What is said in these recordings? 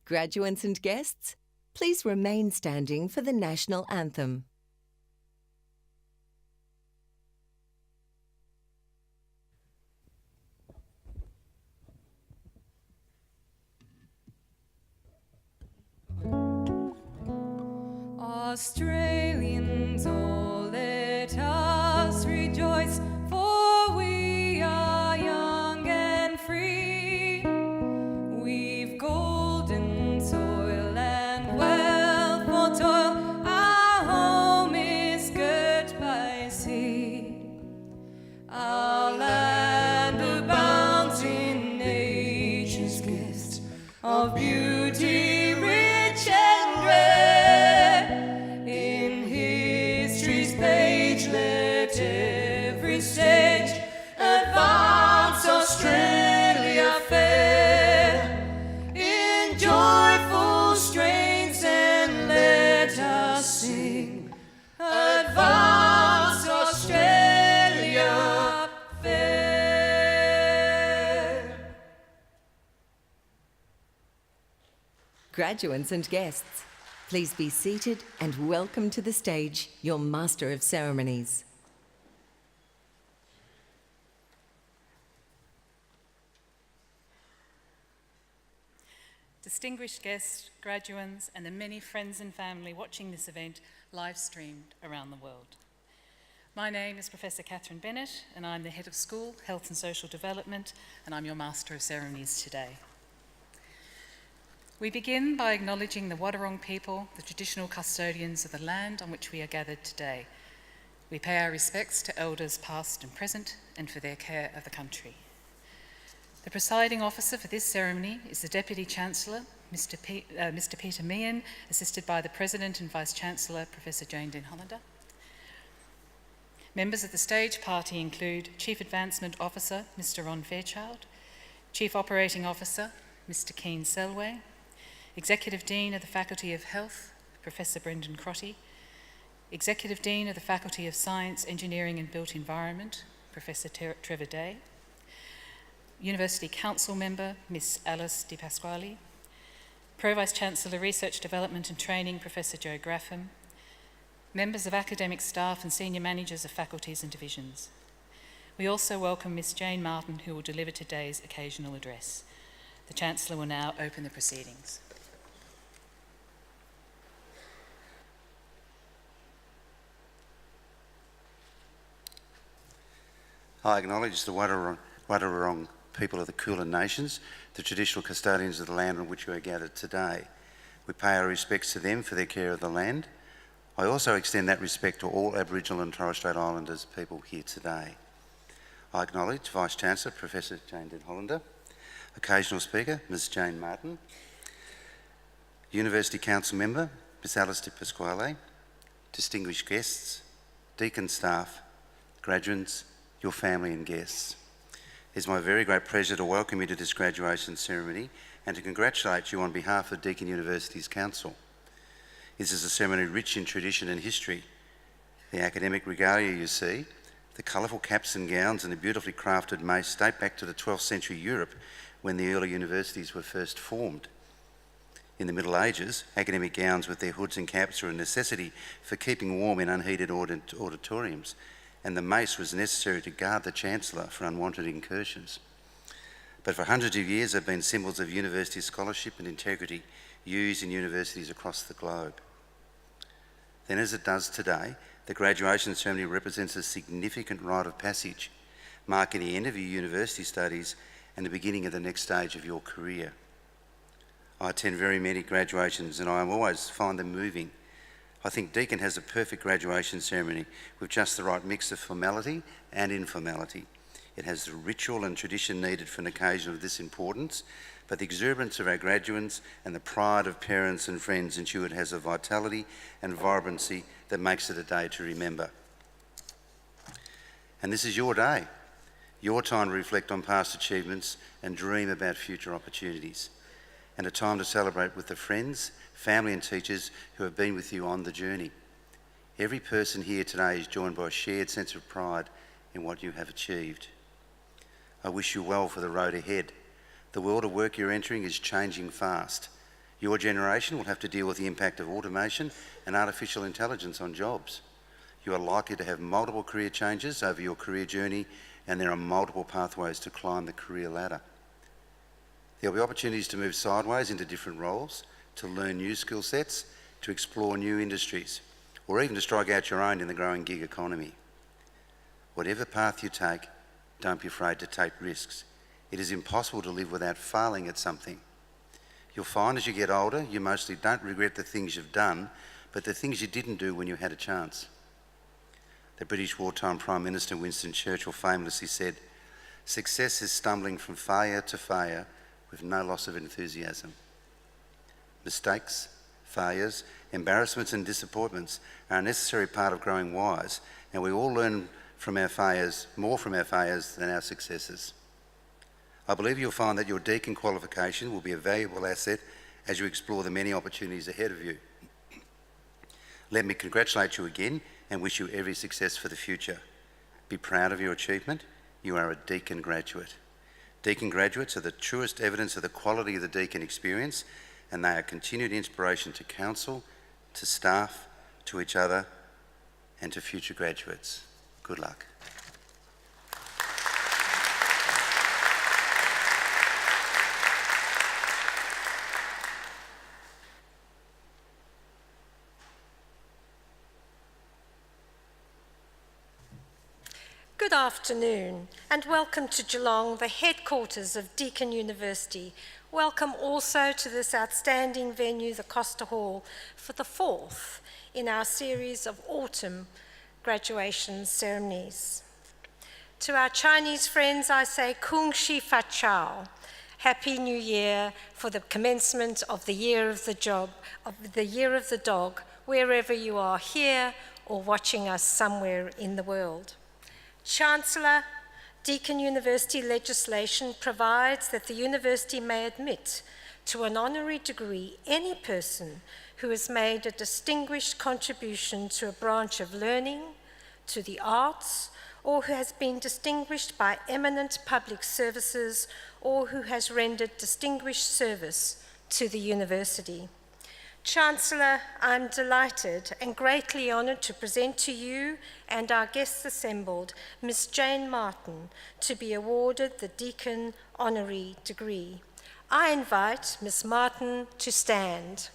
Graduates and guests, please remain standing for the national anthem. Australians, oh, let us rejoice, for we are young and free. We've golden soil and wealth for toil. Our home is girt by sea. Our land abounds in nature's gifts of beauty rich and rare. In history's page let every stage advance Australia fair. In joyful strains and let us sing, advance Australia fair. Graduates and guests, please be seated and welcome to the stage your Master of Ceremonies. Distinguished guests, graduates, and the many friends and family watching this event live streamed around the world. My name is Professor Catherine Bennett, and I'm the Head of School, Health and Social Development, and I'm your Master of Ceremonies today. We begin by acknowledging the Wadawurrung people, the traditional custodians of the land on which we are gathered today. We pay our respects to elders past and present and for their care of the country. The presiding officer for this ceremony is the Deputy Chancellor, Mr. Peter Meehan, assisted by the President and Vice-Chancellor, Professor Jane Den Hollander. Members of the stage party include Chief Advancement Officer, Mr. Ron Fairchild, Chief Operating Officer, Mr. Keen Selway, Executive Dean of the Faculty of Health, Professor Brendan Crotty, Executive Dean of the Faculty of Science, Engineering and Built Environment, Professor Trevor Day, University Council Member, Miss Alice Di Pasquale, Pro Vice-Chancellor Research Development and Training, Professor Joe Graffam, members of academic staff and senior managers of faculties and divisions. We also welcome Miss Jane Martin, who will deliver today's occasional address. The Chancellor will now open the proceedings. I acknowledge the Wadawurrung people of the Kulin Nations, the traditional custodians of the land on which we are gathered today. We pay our respects to them for their care of the land. I also extend that respect to all Aboriginal and Torres Strait Islanders people here today. I acknowledge Vice-Chancellor Professor Jane Den Hollander, occasional speaker Ms Jane Martin, University Council Member Ms Alice Di Pasquale, distinguished guests, Deakin staff, graduates, your family and guests. It's my very great pleasure to welcome you to this graduation ceremony and to congratulate you on behalf of Deakin University's Council. This is a ceremony rich in tradition and history. The academic regalia you see, the colourful caps and gowns and the beautifully crafted mace date back to the 12th century Europe when the early universities were first formed. In the Middle Ages, academic gowns with their hoods and caps were a necessity for keeping warm in unheated auditoriums, and the mace was necessary to guard the Chancellor for unwanted incursions. But for hundreds of years they've been symbols of university scholarship and integrity used in universities across the globe. Then, as it does today, the graduation ceremony represents a significant rite of passage, marking the end of your university studies and the beginning of the next stage of your career. I attend very many graduations and I always find them moving. I think Deakin has a perfect graduation ceremony with just the right mix of formality and informality. It has the ritual and tradition needed for an occasion of this importance, but the exuberance of our graduates and the pride of parents and friends ensure it has a vitality and vibrancy that makes it a day to remember. And this is your day, your time to reflect on past achievements and dream about future opportunities, and a time to celebrate with the friends, family and teachers who have been with you on the journey. Every person here today is joined by a shared sense of pride in what you have achieved. I wish you well for the road ahead. The world of work you're entering is changing fast. Your generation will have to deal with the impact of automation and artificial intelligence on jobs. You are likely to have multiple career changes over your career journey, and there are multiple pathways to climb the career ladder. There will be opportunities to move sideways into different roles, to learn new skill sets, to explore new industries, or even to strike out your own in the growing gig economy. Whatever path you take, don't be afraid to take risks. It is impossible to live without failing at something. You'll find as you get older, you mostly don't regret the things you've done, but the things you didn't do when you had a chance. The British wartime Prime Minister Winston Churchill famously said, "Success is stumbling from failure to failure with no loss of enthusiasm." Mistakes, failures, embarrassments and disappointments are a necessary part of growing wise, and we all learn from our failures, more from our failures than our successes. I believe you'll find that your deacon qualification will be a valuable asset as you explore the many opportunities ahead of you. Let me congratulate you again and wish you every success for the future. Be proud of your achievement. You are a Deakin graduate. Deakin graduates are the truest evidence of the quality of the Deakin experience, and they are continued inspiration to council, to staff, to each other, and to future graduates. Good luck. Good afternoon and welcome to Geelong, the headquarters of Deakin University. Welcome also to this outstanding venue, the Costa Hall, for the fourth in our series of autumn graduation ceremonies. To our Chinese friends, I say Kung Shi Fa Chao, Happy New Year for the commencement of the Year of the Dog, wherever you are here or watching us somewhere in the world. Chancellor, Deakin University legislation provides that the university may admit to an honorary degree any person who has made a distinguished contribution to a branch of learning, to the arts, or who has been distinguished by eminent public services, or who has rendered distinguished service to the university. Chancellor, I'm delighted and greatly honoured to present to you and our guests assembled Miss Jane Martin to be awarded the Deakin Honorary Degree. I invite Miss Martin to stand.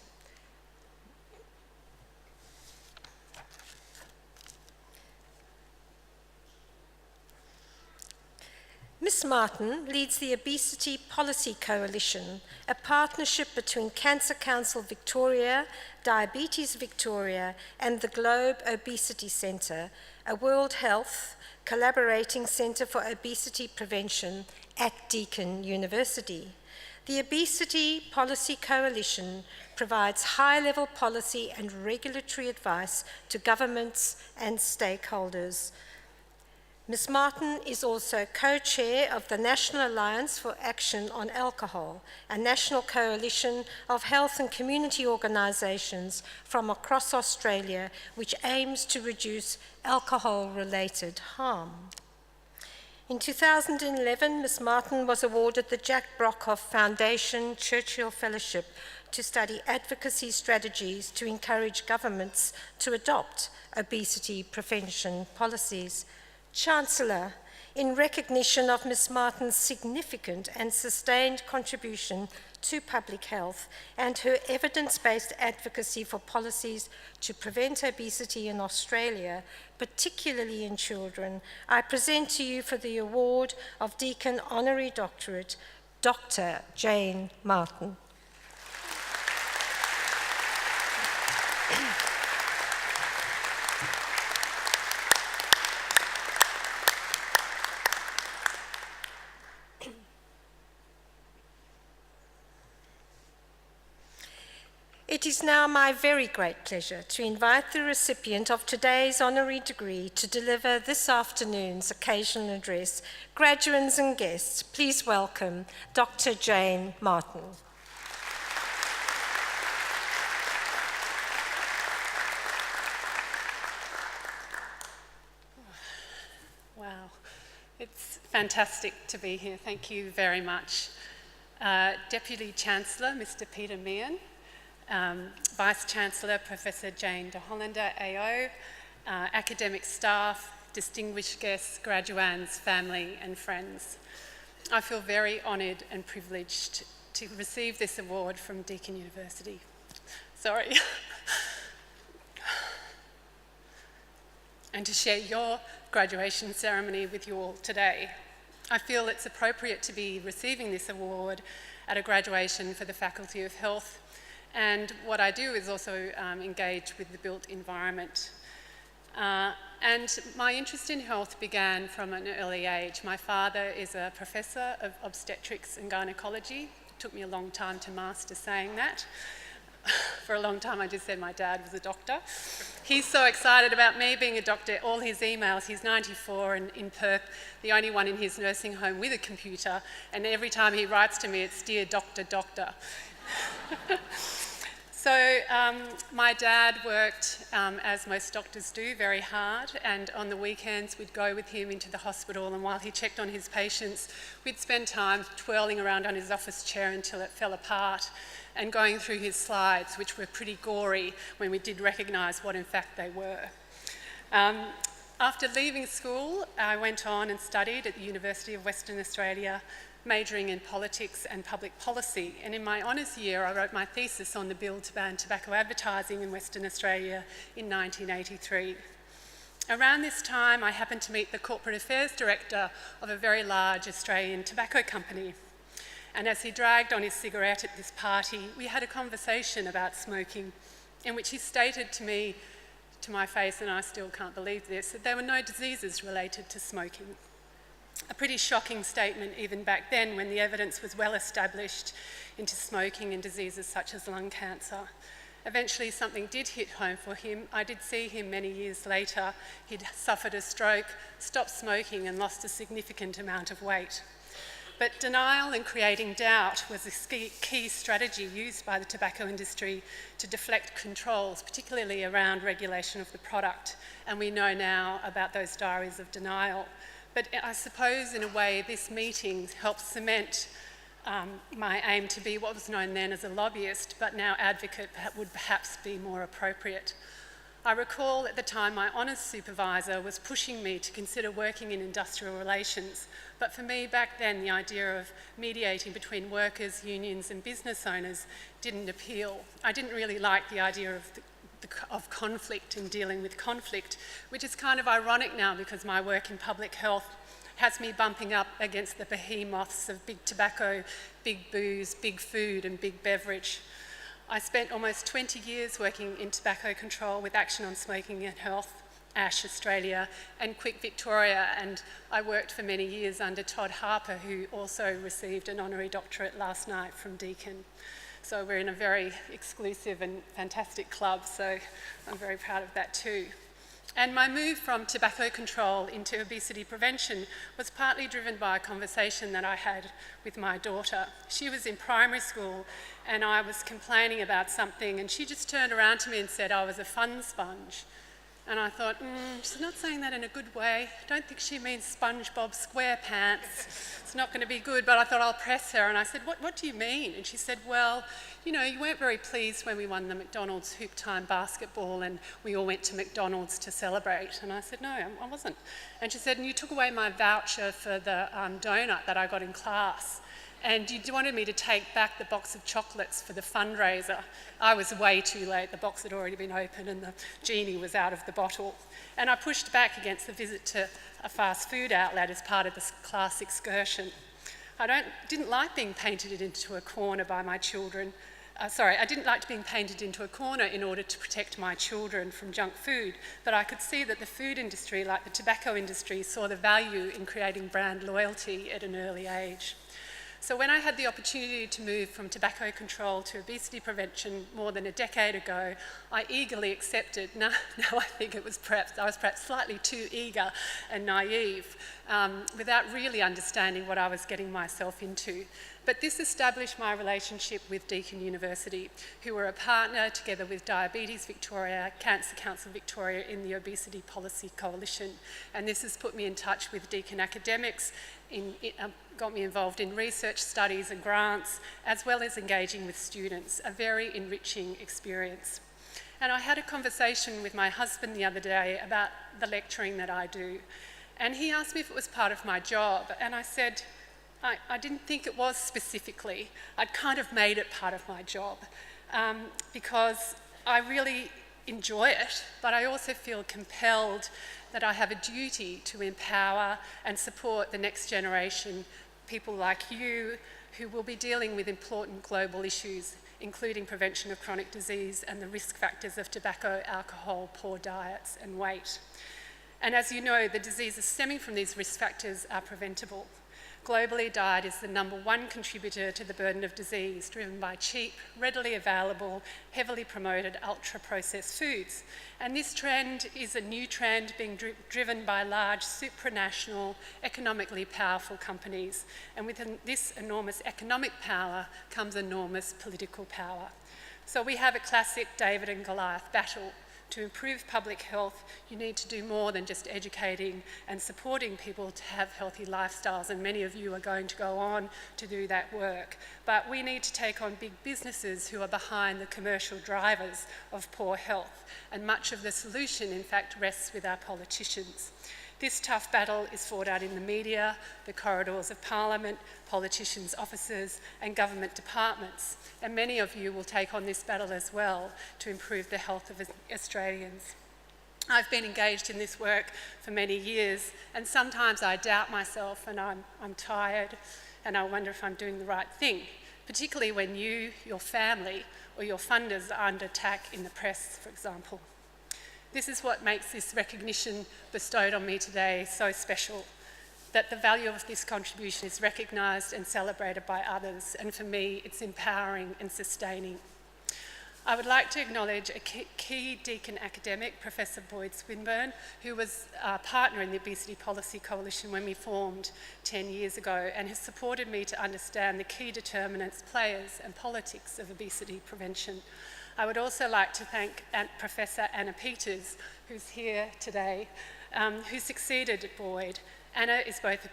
Ms. Martin leads the Obesity Policy Coalition, a partnership between Cancer Council Victoria, Diabetes Victoria, and the Globe Obesity Centre, a World Health collaborating centre for obesity prevention at Deakin University. The Obesity Policy Coalition provides high-level policy and regulatory advice to governments and stakeholders. Ms. Martin is also co-chair of the National Alliance for Action on Alcohol, a national coalition of health and community organisations from across Australia which aims to reduce alcohol-related harm. In 2011, Ms. Martin was awarded the Jack Brockhoff Foundation Churchill Fellowship to study advocacy strategies to encourage governments to adopt obesity prevention policies. Chancellor, in recognition of Ms. Martin's significant and sustained contribution to public health and her evidence-based advocacy for policies to prevent obesity in Australia, particularly in children, I present to you for the award of Deakin Honorary Doctorate, Dr. Jane Martin. It is now my very great pleasure to invite the recipient of today's honorary degree to deliver this afternoon's occasional address. Graduands and guests, please welcome Dr. Jane Martin. Wow, it's fantastic to be here. Thank you very much. Deputy Chancellor, Mr. Peter Meehan, Vice-Chancellor Professor Jane de Hollander, AO, academic staff, distinguished guests, graduands, family and friends. I feel very honoured and privileged to receive this award from Deakin University. Sorry. And to share your graduation ceremony with you all today. I feel it's appropriate to be receiving this award at a graduation for the Faculty of Health, and what I do is also engage with the built environment. And my interest in health began from an early age. My father is a professor of obstetrics and gynecology. It took me a long time to master saying that. For a long time I just said my dad was a doctor. He's so excited about me being a doctor, all his emails, he's 94 and in Perth, the only one in his nursing home with a computer, and every time he writes to me it's "Dear Doctor, Doctor." So my dad worked, as most doctors do, very hard, and on the weekends we'd go with him into the hospital, and while he checked on his patients, we'd spend time twirling around on his office chair until it fell apart, and going through his slides, which were pretty gory when we did recognise what in fact they were. After leaving school, I went on and studied at the University of Western Australia, majoring in politics and public policy. And in my honours year, I wrote my thesis on the bill to ban tobacco advertising in Western Australia in 1983. Around this time, I happened to meet the corporate affairs director of a very large Australian tobacco company. And as he dragged on his cigarette at this party, we had a conversation about smoking, in which he stated to me, to my face, and I still can't believe this, that there were no diseases related to smoking. A pretty shocking statement even back then, when the evidence was well established into smoking and diseases such as lung cancer. Eventually something did hit home for him. I did see him many years later. He'd suffered a stroke, stopped smoking and lost a significant amount of weight. But denial and creating doubt was a key strategy used by the tobacco industry to deflect controls, particularly around regulation of the product. And we know now about those diaries of denial. But I suppose in a way this meeting helps cement my aim to be what was known then as a lobbyist, but now advocate would perhaps be more appropriate. I recall at the time my honours supervisor was pushing me to consider working in industrial relations, but for me back then the idea of mediating between workers, unions and business owners didn't appeal. I didn't really like the idea of conflict and dealing with conflict, which is kind of ironic now because my work in public health has me bumping up against the behemoths of big tobacco, big booze, big food and big beverage. I spent almost 20 years working in tobacco control with Action on Smoking and Health, ASH Australia and Quick Victoria, and I worked for many years under Todd Harper, who also received an honorary doctorate last night from Deakin. So we're in a very exclusive and fantastic club, so I'm very proud of that too. And my move from tobacco control into obesity prevention was partly driven by a conversation that I had with my daughter. She was in primary school and I was complaining about something and she just turned around to me and said I was a fun sponge. And I thought, she's not saying that in a good way. I don't think she means SpongeBob SquarePants. It's not going to be good, but I thought I'll press her. And I said, what do you mean? And she said, well, you know, you weren't very pleased when we won the McDonald's Hoop Time basketball and we all went to McDonald's to celebrate. And I said, no, I wasn't. And she said, and you took away my voucher for the donut that I got in class. And you wanted me to take back the box of chocolates for the fundraiser. I was way too late. The box had already been opened and the genie was out of the bottle. And I pushed back against the visit to a fast food outlet as part of this class excursion. I didn't like being painted into a corner by my children. I didn't like being painted into a corner in order to protect my children from junk food, but I could see that the food industry, like the tobacco industry, saw the value in creating brand loyalty at an early age. So when I had the opportunity to move from tobacco control to obesity prevention more than a decade ago, I eagerly accepted. Now I think I was perhaps slightly too eager and naive, without really understanding what I was getting myself into. But this established my relationship with Deakin University, who were a partner together with Diabetes Victoria, Cancer Council Victoria in the Obesity Policy Coalition. And this has put me in touch with Deakin academics, got me involved in research studies and grants, as well as engaging with students, a very enriching experience. And I had a conversation with my husband the other day about the lecturing that I do. And he asked me if it was part of my job. And I said, I didn't think it was specifically. I'd kind of made it part of my job because I really enjoy it, but I also feel compelled that I have a duty to empower and support the next generation, people like you, who will be dealing with important global issues, including prevention of chronic disease and the risk factors of tobacco, alcohol, poor diets and weight. And as you know, the diseases stemming from these risk factors are preventable. Globally, diet is the #1 contributor to the burden of disease, driven by cheap, readily available, heavily promoted ultra-processed foods. And this trend is a new trend being driven by large supranational, economically powerful companies. And with this enormous economic power comes enormous political power. So we have a classic David and Goliath battle. To improve public health, you need to do more than just educating and supporting people to have healthy lifestyles, and many of you are going to go on to do that work. But we need to take on big businesses who are behind the commercial drivers of poor health, and much of the solution, in fact, rests with our politicians. This tough battle is fought out in the media, the corridors of Parliament, politicians' offices and government departments. And many of you will take on this battle as well to improve the health of Australians. I've been engaged in this work for many years, and sometimes I doubt myself and I'm tired and I wonder if I'm doing the right thing, particularly when you, your family or your funders are under attack in the press, for example. This is what makes this recognition bestowed on me today so special, that the value of this contribution is recognised and celebrated by others, and for me, it's empowering and sustaining. I would like to acknowledge a key Deakin academic, Professor Boyd Swinburne, who was a partner in the Obesity Policy Coalition when we formed 10 years ago, and has supported me to understand the key determinants, players and politics of obesity prevention. I would also like to thank Professor Anna Peters, who's here today, who succeeded Boyd. Anna is both a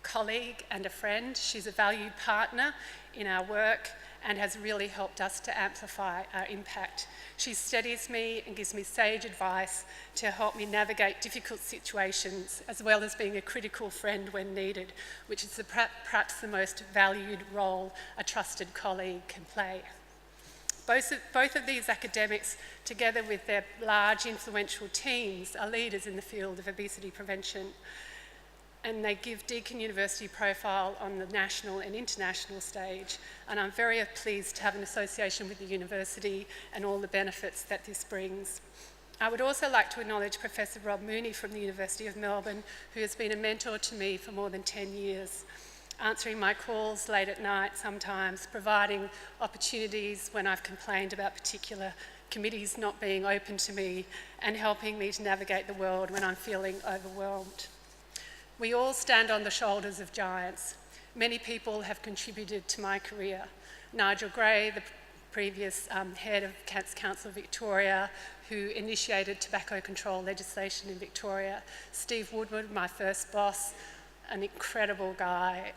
colleague and a friend. She's a valued partner in our work and has really helped us to amplify our impact. She steadies me and gives me sage advice to help me navigate difficult situations, as well as being a critical friend when needed, which is perhaps the most valued role a trusted colleague can play. Both of these academics, together with their large influential teams, are leaders in the field of obesity prevention, and they give Deakin University profile on the national and international stage, and I'm very pleased to have an association with the university and all the benefits that this brings. I would also like to acknowledge Professor Rob Mooney from the University of Melbourne, who has been a mentor to me for more than 10 years. Answering my calls late at night sometimes, providing opportunities when I've complained about particular committees not being open to me, and helping me to navigate the world when I'm feeling overwhelmed. We all stand on the shoulders of giants. Many people have contributed to my career. Nigel Gray, the previous head of Cancer Council Victoria, who initiated tobacco control legislation in Victoria. Steve Woodward, my first boss, an incredible guy,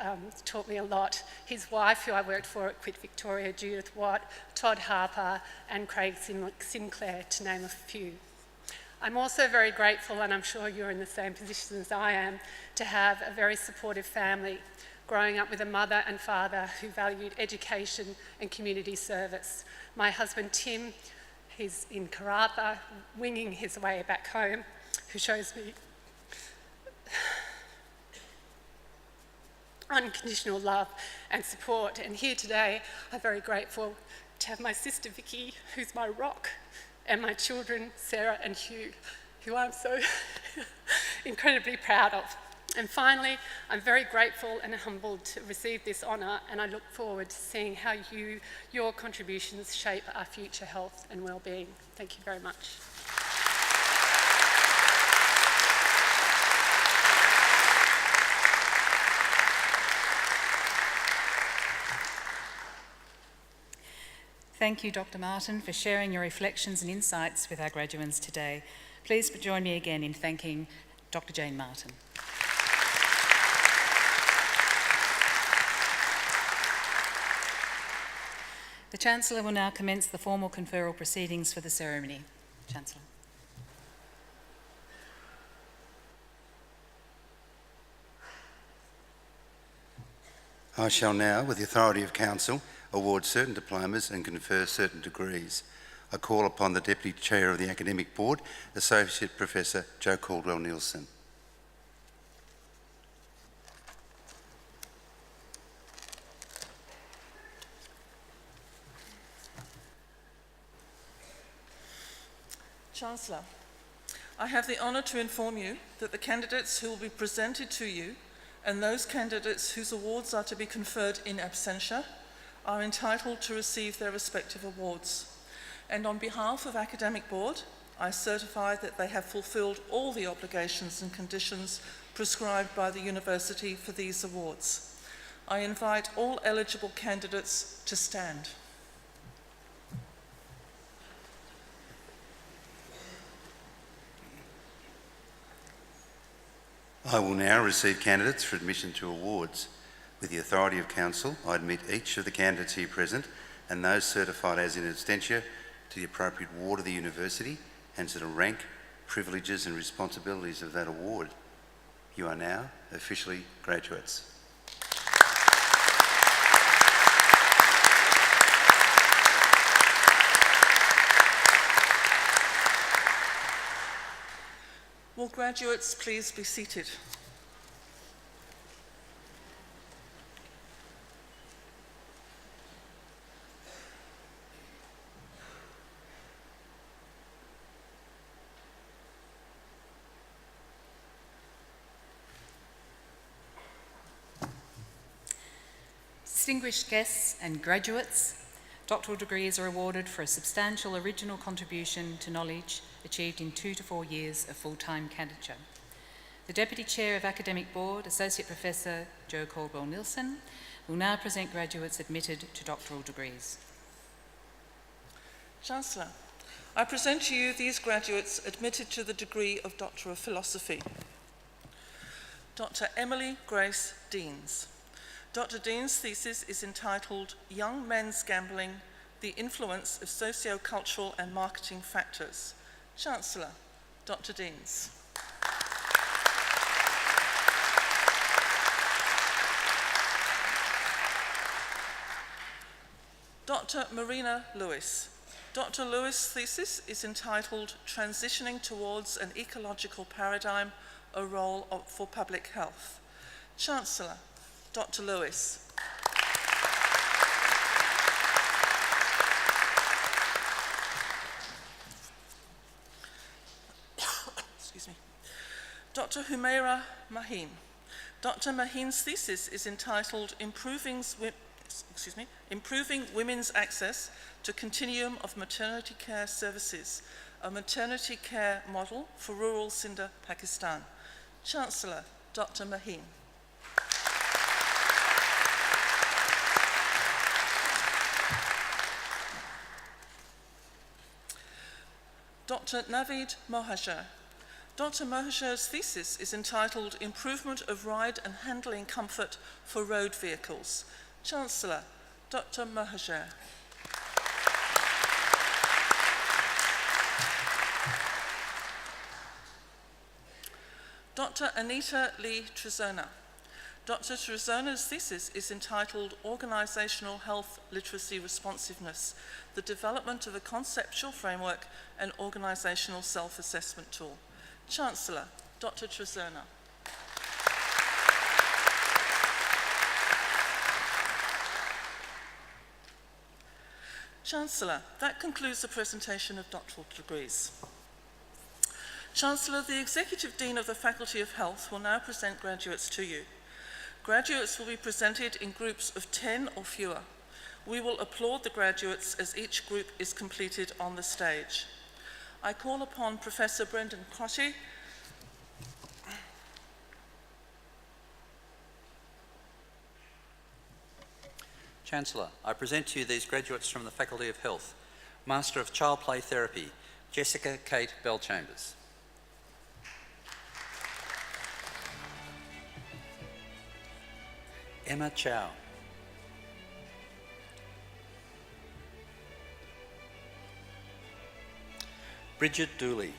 taught me a lot. His wife, who I worked for at Quit Victoria, Judith Watt, Todd Harper, and Craig Sinclair, to name a few. I'm also very grateful, and I'm sure you're in the same position as I am, to have a very supportive family, growing up with a mother and father who valued education and community service. My husband Tim, he's in Karratha, winging his way back home, who shows me unconditional love and support. And here today, I'm very grateful to have my sister Vicky, who's my rock, and my children, Sarah and Hugh, who I'm so incredibly proud of. And finally, I'm very grateful and humbled to receive this honour, and I look forward to seeing how your contributions shape our future health and well-being. Thank you very much. Thank you, Dr. Martin, for sharing your reflections and insights with our graduates today. Please join me again in thanking Dr. Jane Martin. The Chancellor will now commence the formal conferral proceedings for the ceremony. Chancellor. I shall now, with the authority of Council, award certain diplomas and confer certain degrees. I call upon the Deputy Chair of the Academic Board, Associate Professor Joe Caldwell-Nielsen. Chancellor, I have the honour to inform you that the candidates who will be presented to you and those candidates whose awards are to be conferred in absentia are entitled to receive their respective awards. And on behalf of Academic Board, I certify that they have fulfilled all the obligations and conditions prescribed by the University for these awards. I invite all eligible candidates to stand. I will now receive candidates for admission to awards. With the authority of Council, I admit each of the candidates here present and those certified as in absentia to the appropriate ward of the University and to the rank, privileges and responsibilities of that award. You are now officially graduates. Will graduates please be seated? Distinguished guests and graduates, doctoral degrees are awarded for a substantial original contribution to knowledge achieved in 2 to 4 years of full-time candidature. The Deputy Chair of Academic Board, Associate Professor Joe Caldwell-Nielsen, will now present graduates admitted to doctoral degrees. Chancellor, I present to you these graduates admitted to the degree of Doctor of Philosophy. Dr. Emily Grace Deans. Dr. Deans' thesis is entitled Young Men's Gambling, the Influence of Socio-Cultural and Marketing Factors. Chancellor, Dr. Deans. Dr. Marina Lewis. Dr. Lewis' thesis is entitled Transitioning Towards an Ecological Paradigm, a Role for Public Health. Chancellor, Dr. Lewis. Excuse me. Dr. Humaira Maheen. Dr. Maheen's thesis is entitled Improving Women's Access to Continuum of Maternity Care Services, a maternity care model for rural Sindh, Pakistan. Chancellor, Dr. Maheen. Dr. Naveed Mohajer. Dr. Mohajer's thesis is entitled Improvement of Ride and Handling Comfort for Road Vehicles. Chancellor, Dr. Mohajer. Dr. Anita Lee Trezona. Dr. Trezona's thesis is entitled Organisational Health Literacy Responsiveness, the Development of a Conceptual Framework and Organisational Self-Assessment Tool. Chancellor, Dr. Trezona. Chancellor, that concludes the presentation of doctoral degrees. Chancellor, the Executive Dean of the Faculty of Health will now present graduates to you. Graduates will be presented in groups of 10 or fewer. We will applaud the graduates as each group is completed on the stage. I call upon Professor Brendan Crotty, Chancellor, I present to you these graduates from the Faculty of Health. Master of Child Play Therapy, Jessica Kate Bellchambers. Emma Chow. Bridget Dooley.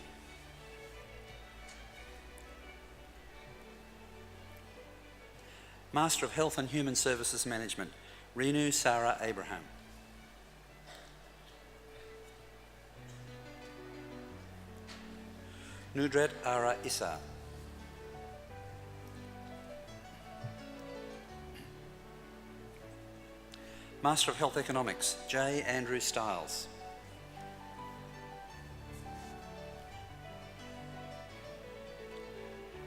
Master of Health and Human Services Management, Renu Sarah Abraham. Nudret Ara Issa. Master of Health Economics, J. Andrew Stiles.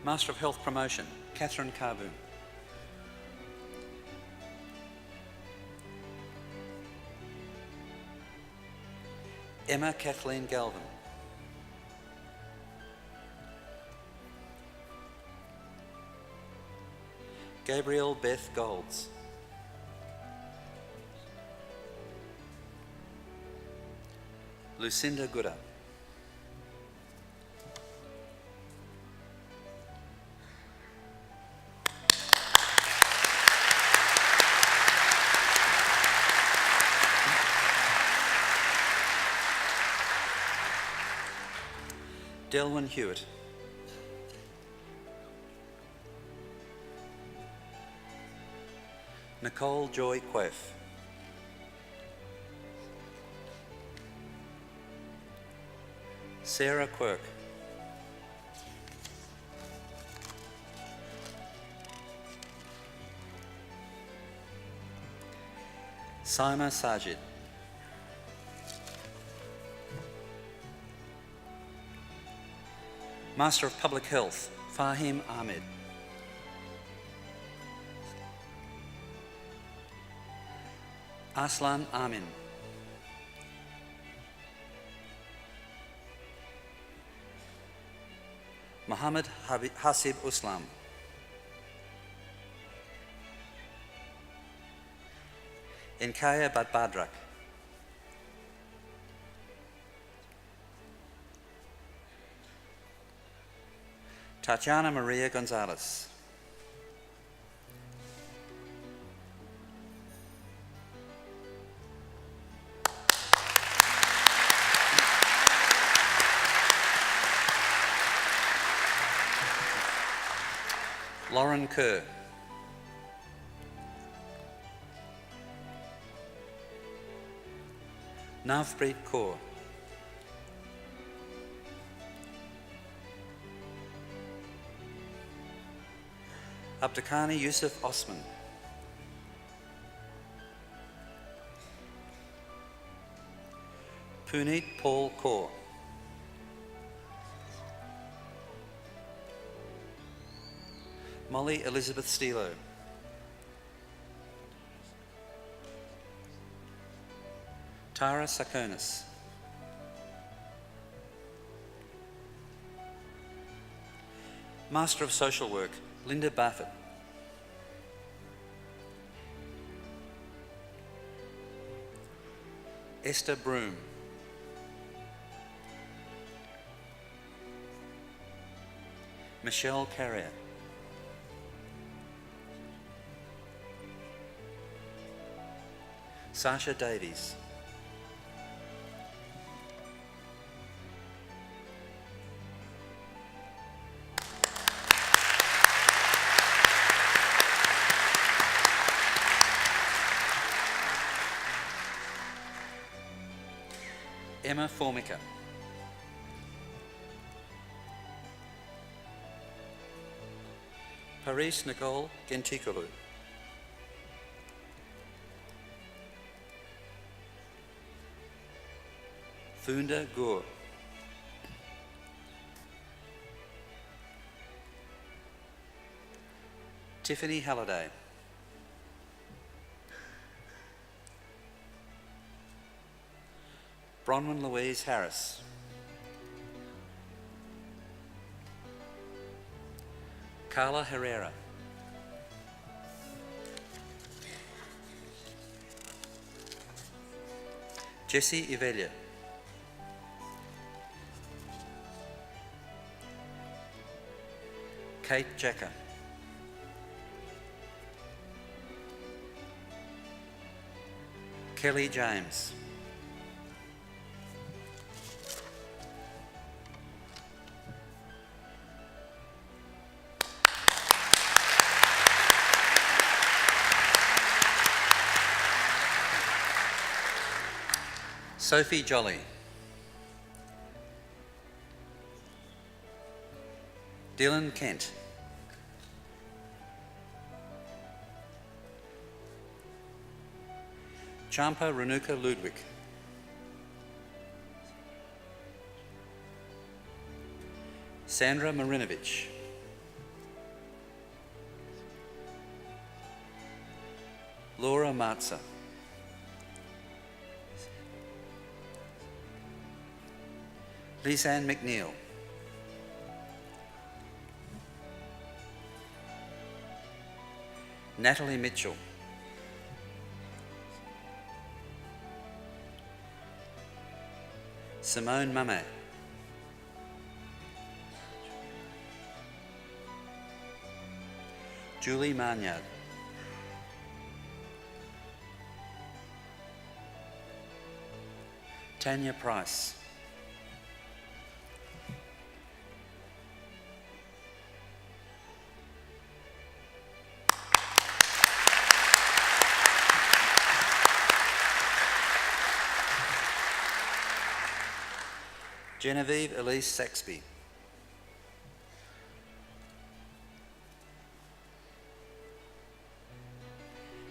Master of Health Promotion, Catherine Carboon. Emma Kathleen Galvin. Gabrielle Beth Golds. Lucinda Gooder. Delwyn Hewitt. Nicole Joy Queff. Sarah Quirk. Saima Sajid. Master of Public Health, Fahim Ahmed. Aslan Amin. Muhammad Hasib Uslam. Inkaya Badbadrak. Tatiana Maria Gonzalez. Lauren Kerr. Navpreet Kaur. Abdikani Yusuf Osman. Puneet Paul Kaur. Molly Elizabeth Stilo. Tara Sakonis. Master of Social Work, Linda Baffett. Esther Broom. Michelle Carrier. Sasha Davies. Emma Formica. Paris Nicole Gentikulu. Funda Gur. Tiffany Halliday. Bronwyn Louise Harris. Carla Herrera. Jessie Ivelia. Kate Jacker. Kelly James. Sophie Jolly. Dylan Kent. Champa Renuka Ludwig. Sandra Marinovich. Laura Marza. Lisanne McNeil. Natalie Mitchell. Simone Mame. Julie Marnyard. Tanya Price. Genevieve Elise Saxby.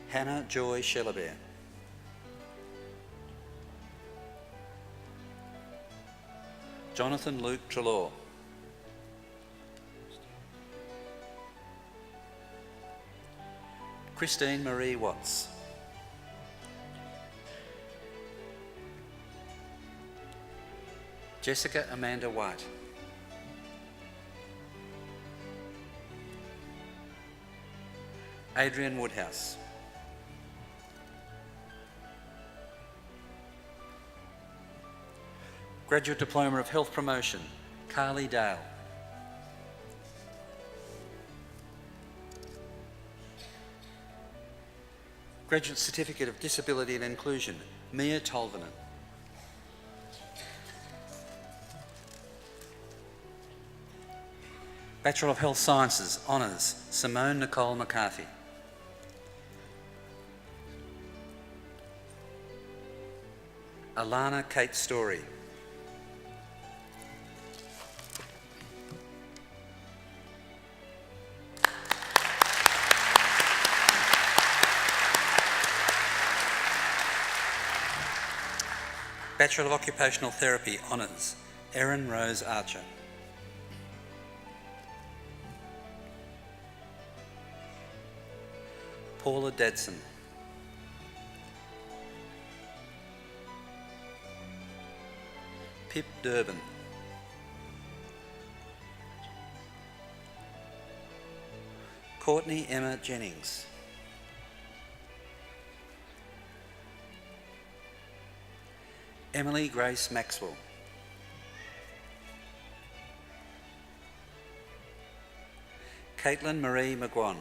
Hannah Joy Shellabere. Jonathan Luke Trelaw. Christine Marie Watts. Jessica Amanda White. Adrian Woodhouse. Graduate Diploma of Health Promotion, Carly Dale. Graduate Certificate of Disability and Inclusion, Mia Tolvanen. Bachelor of Health Sciences, Honours, Simone Nicole McCarthy. Alana Kate Story. Bachelor of Occupational Therapy, Honours, Erin Rose Archer. Paula Dadson. Pip Durbin. Courtney Emma Jennings. Emily Grace Maxwell. Caitlin Marie McGuan.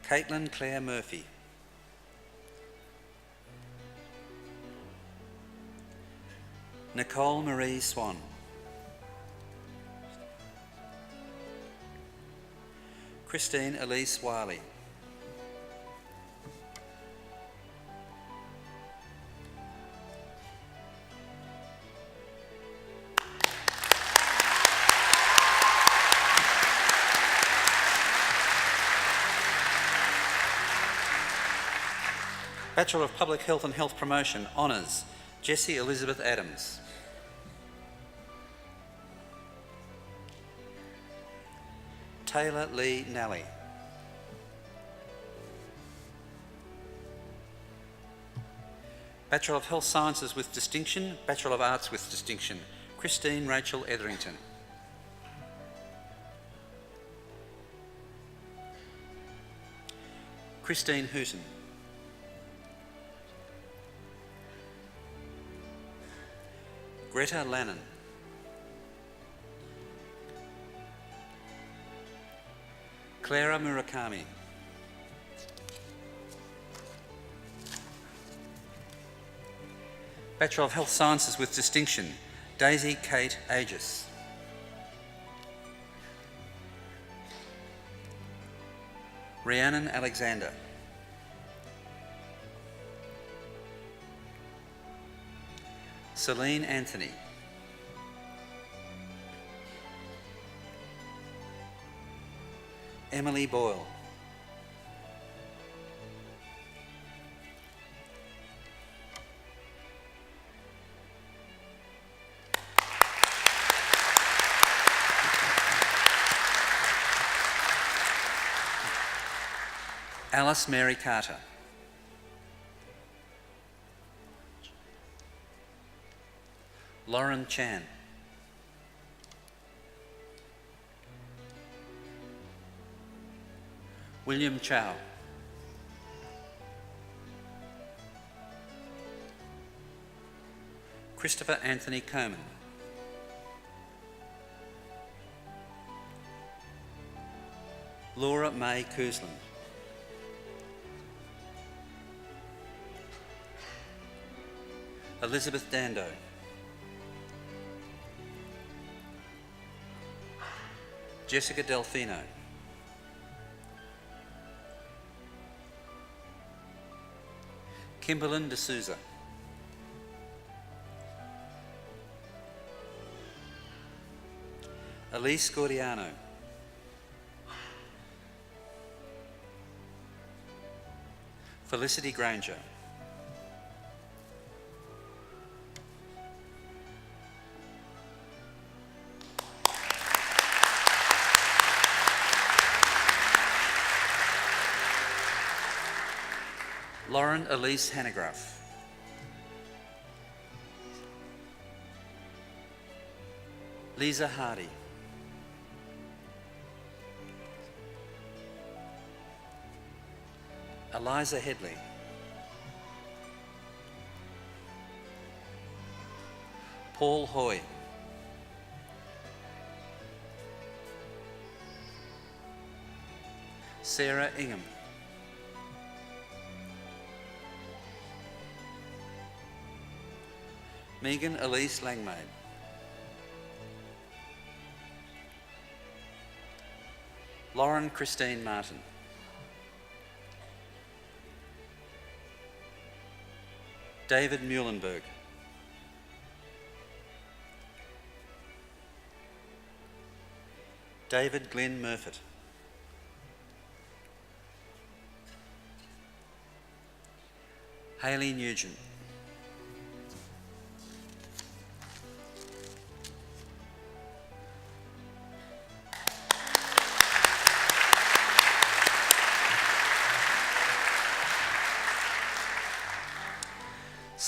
Caitlin Claire Murphy. Nicole Marie Swan. Christine Elise Wiley. Bachelor of Public Health and Health Promotion, Honours, Jessie Elizabeth Adams. Taylor Lee Nally. Bachelor of Health Sciences with Distinction, Bachelor of Arts with Distinction, Christine Rachel Etherington. Christine Hooton. Greta Lannon. Clara Murakami. Bachelor of Health Sciences with Distinction, Daisy Kate Aegis. Rhiannon Alexander. Celine Anthony. Emily Boyle. Alice Mary Carter. Lauren Chan. William Chow. Christopher Anthony Coman. Laura May Koosland. Elizabeth Dando. Jessica Delfino. Kimberlyn D'Souza. Elise Gordiano. Felicity Granger. Lauren Elise Hanegraaff. Lisa Hardy. Eliza Headley. Paul Hoy. Sarah Ingham. Megan Elise Langmaid. Lauren Christine Martin. David Muhlenberg. David Glenn Murfitt. Hayley Nugent.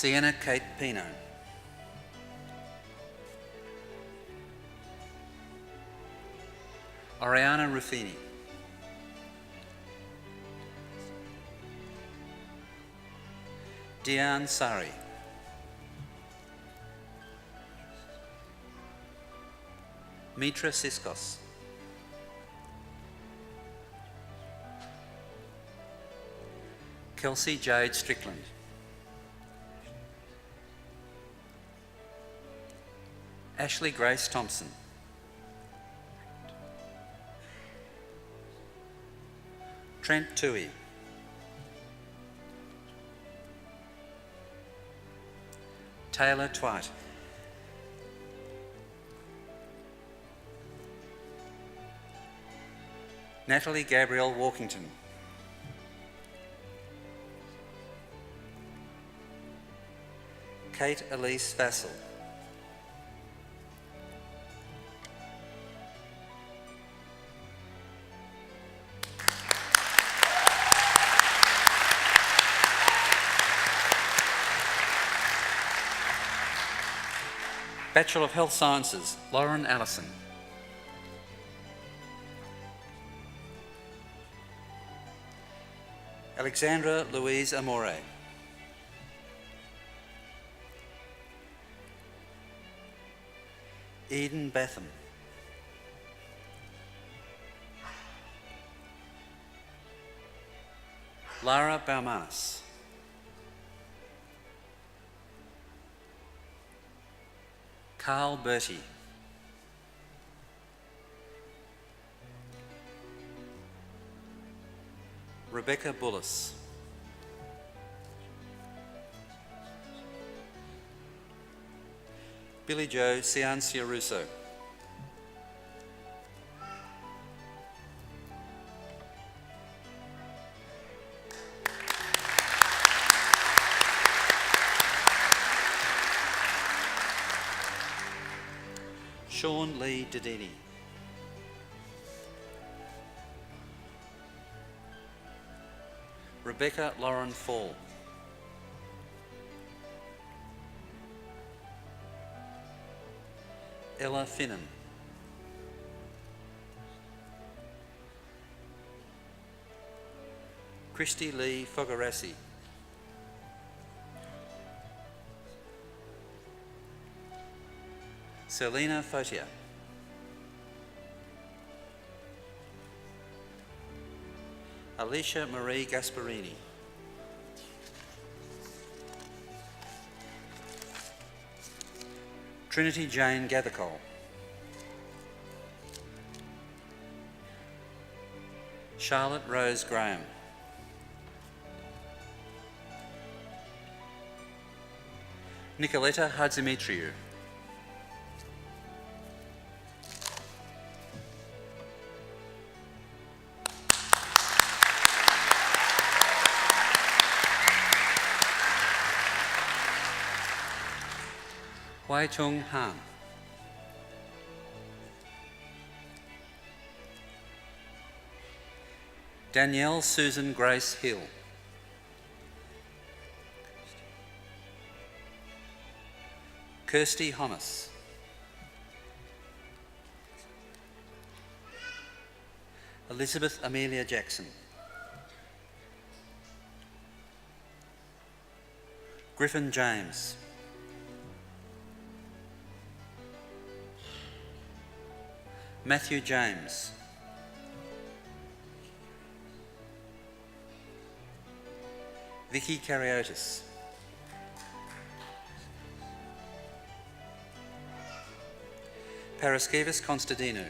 Sienna Kate Pino. Oriana Ruffini. Diane Sari. Mitra Siskos. Kelsey Jade Strickland. Ashley Grace Thompson. Trent Toohey. Taylor Twite. Natalie Gabrielle Walkington. Kate Elise Vassell. Bachelor of Health Sciences, Lauren Allison. Alexandra Louise Amore. Eden Batham. Lara Baumanis. Carl Bertie. Rebecca Bullis. Billy Joe Ciancia Russo. Sean Lee Dedini. Rebecca Lauren Fall. Ella Finnan. Christy Lee Fogarassi. Selena Fotia. Alicia Marie Gasparini. Trinity Jane Gathercole. Charlotte Rose Graham. Nicoletta Hadzimitriou. Wai Chung Han. Danielle Susan Grace Hill. Kirsty Honnis. Elizabeth Amelia Jackson. Griffin James. Matthew James. Vicky Kariotis. Paraskevas Konstantinou.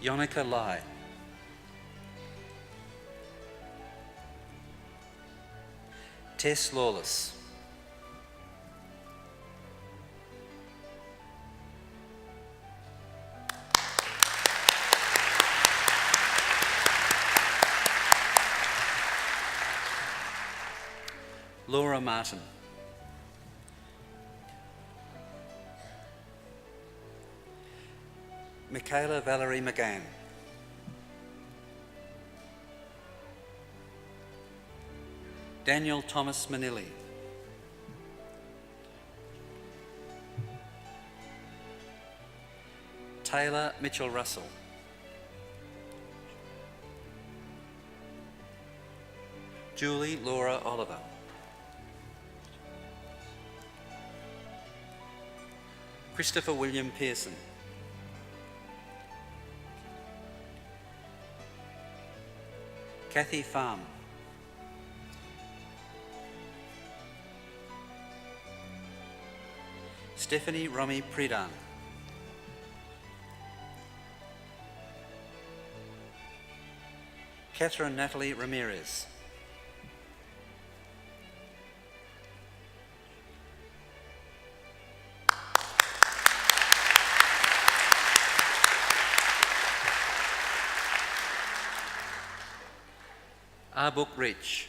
Yonika Lai. Tess Lawless. Laura Martin. Michaela Valerie McGann. Daniel Thomas Manilli. Taylor Mitchell Russell. Julie Laura Oliver. Christopher William Pearson. Kathy Farm. Stephanie Romy Pridan. Catherine Natalie Ramirez. Arbuk Rich.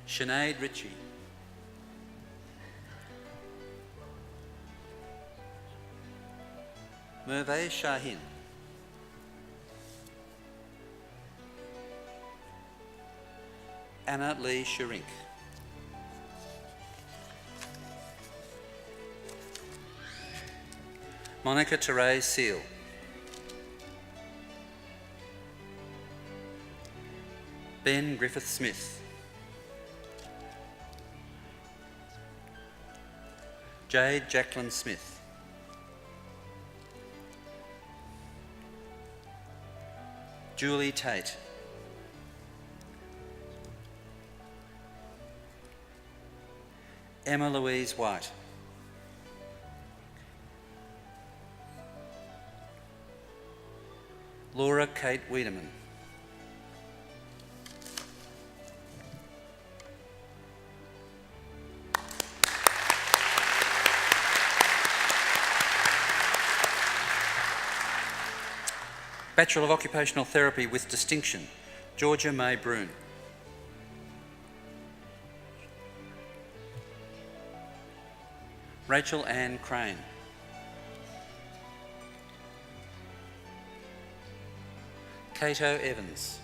Sinead Ritchie. Merve Shahin. Anna Lee Sharink. Monica Therese Seal. Ben Griffith Smith. Jade Jacqueline Smith. Julie Tate. Emma Louise White. Laura Kate Wiedemann. Bachelor of Occupational Therapy with distinction, Georgia May Broon. Rachel Ann Crane. Cato Evans.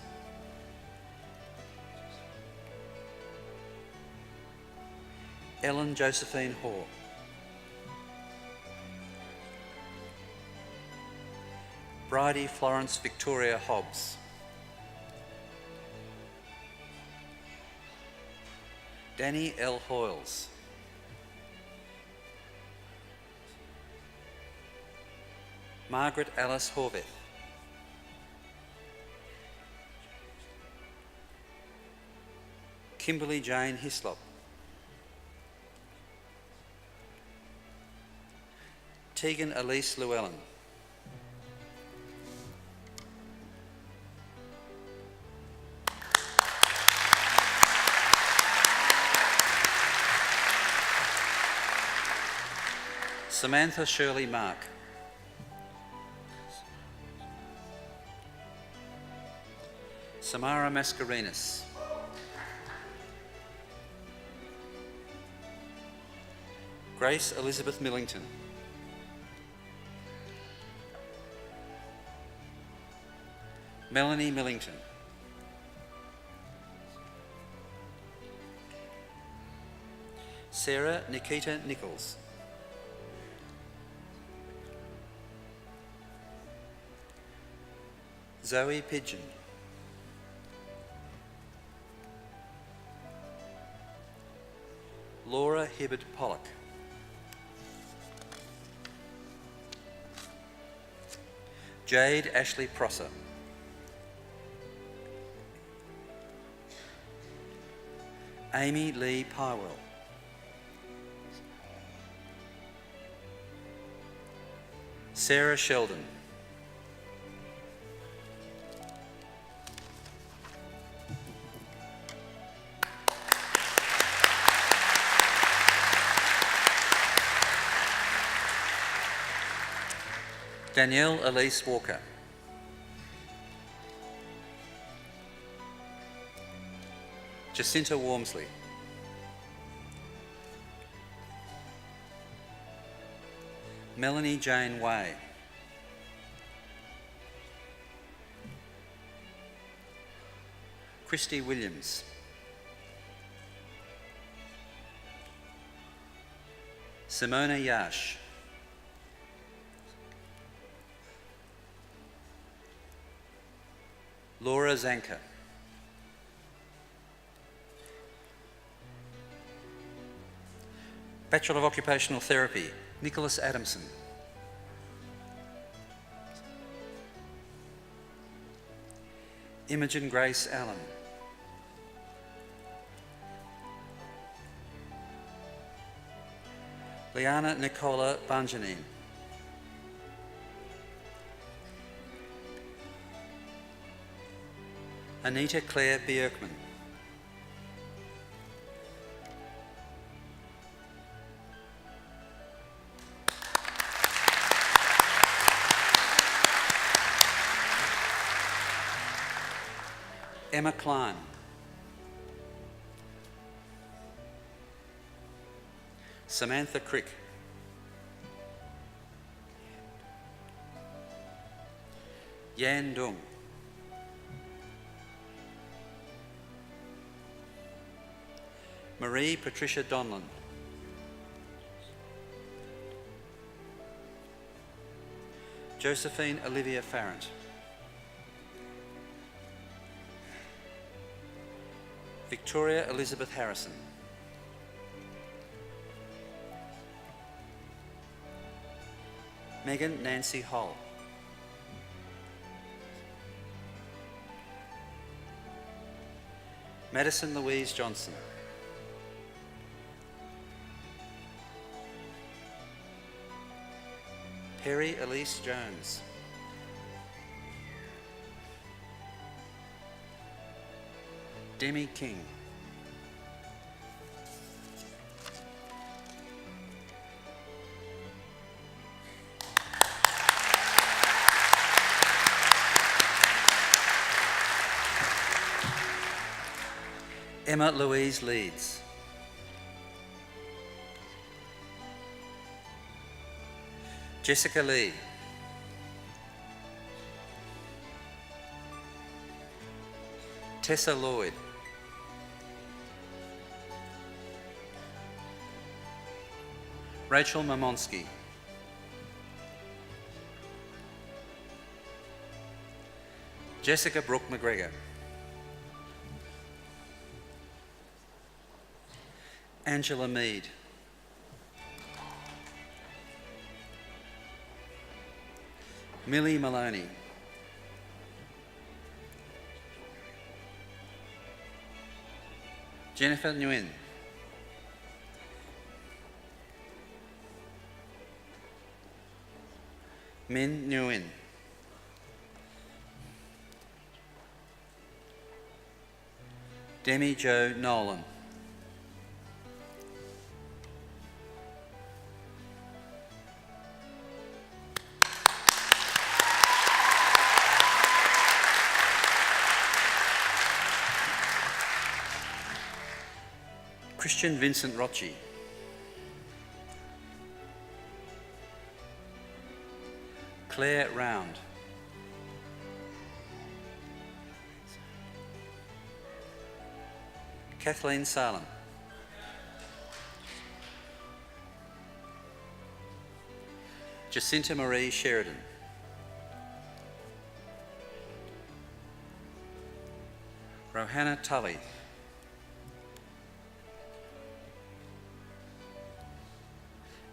Ellen Josephine Hoare. Bridie Florence Victoria Hobbs. Danny L. Hoyles. Margaret Alice Horvath. Kimberly Jane Hislop. Tegan Elise Llewellyn. Samantha Shirley Mark. Samara Mascarenas. Grace Elizabeth Millington. Melanie Millington. Sarah Nikita Nichols. Zoe Pigeon. Laura Hibbard Pollock. Jade Ashley Prosser. Amy Lee Pywell. Sarah Sheldon. Danielle Elise Walker. Jacinta Wormsley. Melanie Jane Way. Christy Williams. Simona Yash. Laura Zanka. Bachelor of Occupational Therapy, Nicholas Adamson. Imogen Grace Allen. Liana Nicola Banjanin. Anita Claire Bjerkman. Emma Klein. Samantha Crick. Yan Dung. Marie Patricia Donlan. Josephine Olivia Farrant. Victoria Elizabeth Harrison. Megan Nancy Hull. Madison Louise Johnson. Perry Elise Jones. Demi King. Emma Louise Leeds. Jessica Lee. Tessa Lloyd. Rachel Mamonsky. Jessica Brooke McGregor. Angela Mead. Millie Maloney. Jennifer Nguyen. Min Nguyen. Demi Jo Nolan. Christian Vincent Rocci. Claire Round. Kathleen Salem. Jacinta Marie Sheridan. Rohanna Tully.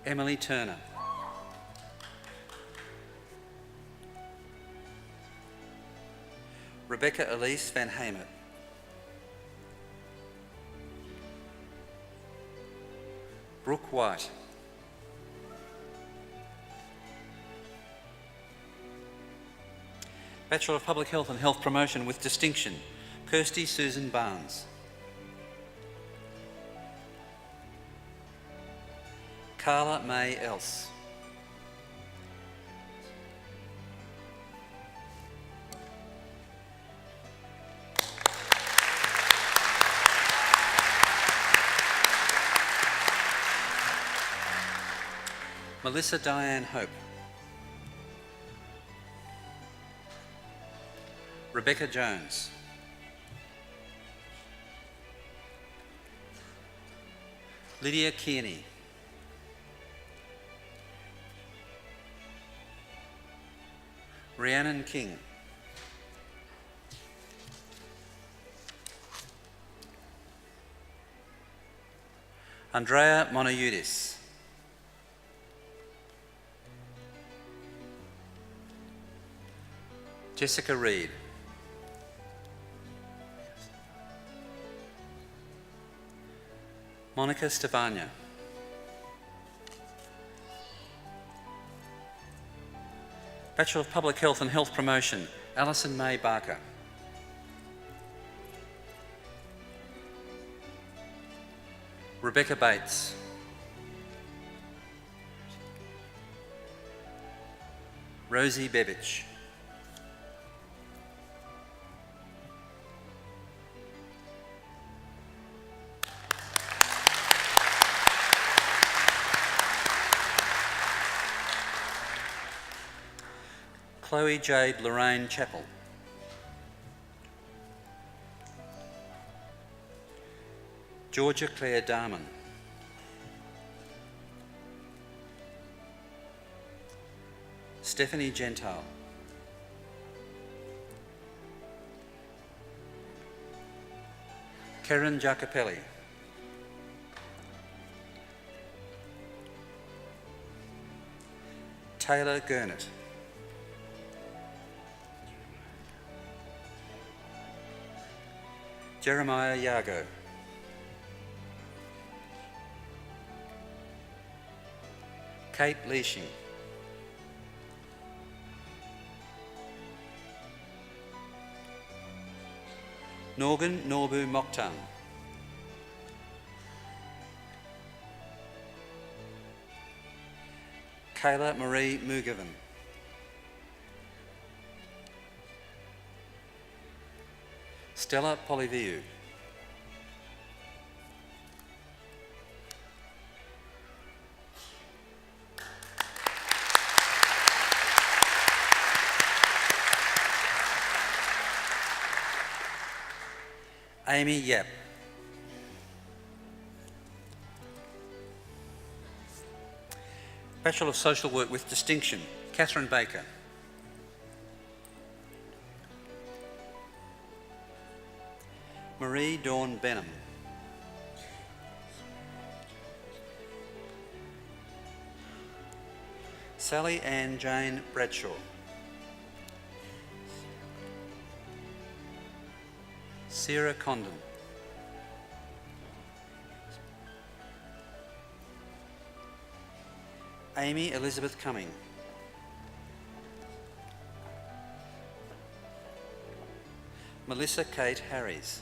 Emily Turner. Rebecca Elise Van Hamer. Brooke White. Bachelor of Public Health and Health Promotion with distinction, Kirsty Susan Barnes. Carla May Else. Melissa Diane Hope. Rebecca Jones. Lydia Kearney. Rhiannon King. Andrea Monoudis. Jessica Reed. Monica Stefania. Bachelor of Public Health and Health Promotion, Alison May Barker. Rebecca Bates. Rosie Bebich. Chloe Jade Lorraine Chappell. Georgia Claire Darman. Stephanie Gentile. Karen Giacopelli. Taylor Gurnett. Jeremiah Yago. Kate Leashing. Norgan Norbu Mokhtar. Kayla Marie Mugovan. Stella Poliviu. Amy Yap. Bachelor of Social Work with Distinction, Catherine Baker. Marie Dawn Benham. Sally Ann Jane Bradshaw. Sarah Condon. Amy Elizabeth Cumming. Melissa Kate Harries.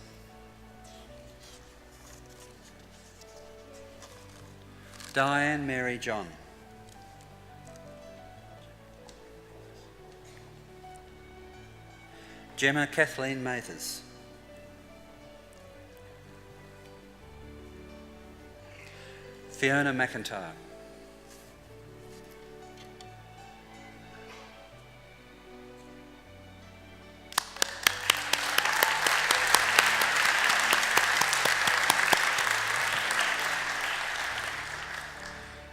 Diane Mary John. Gemma Kathleen Mathers. Fiona McIntyre.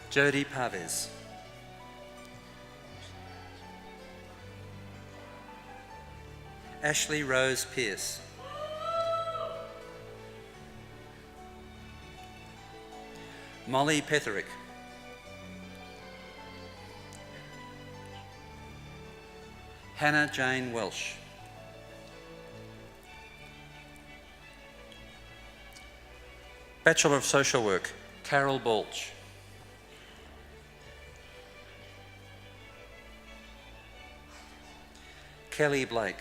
Jodie Paves. Ashley Rose Pearce. Molly Petherick. Hannah Jane Welsh. Bachelor of Social Work, Carol Balch. Kelly Blake.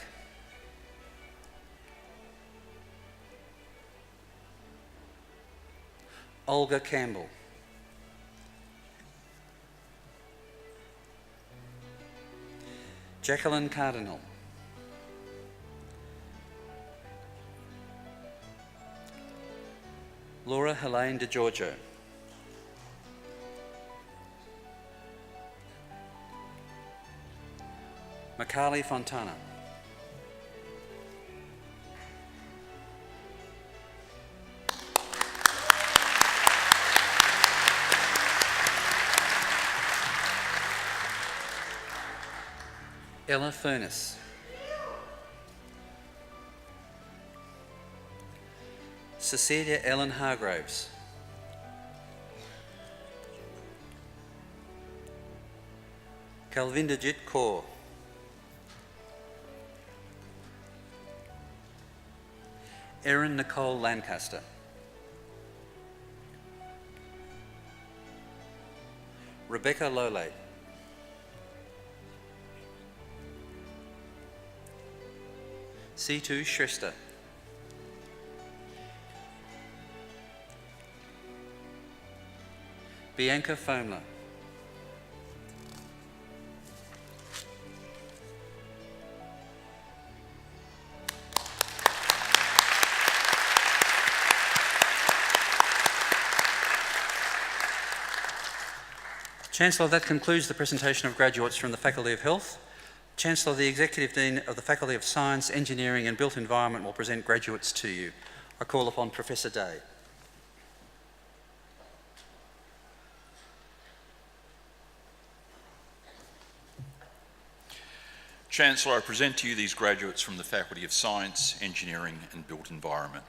Olga Campbell. Jacqueline Cardinal. Laura Helene DeGiorgio. Makali Fontana. Ella Furness. Cecilia Ellen Hargraves. Kalvinderjit Kaur. Erin Nicole Lancaster. Rebecca Lole. C2 Shrestha. Bianca Foemler. Chancellor, that concludes the presentation of graduates from the Faculty of Health. Chancellor, the Executive Dean of the Faculty of Science, Engineering and Built Environment will present graduates to you. I call upon Professor Day. Chancellor, I present to you these graduates from the Faculty of Science, Engineering and Built Environment.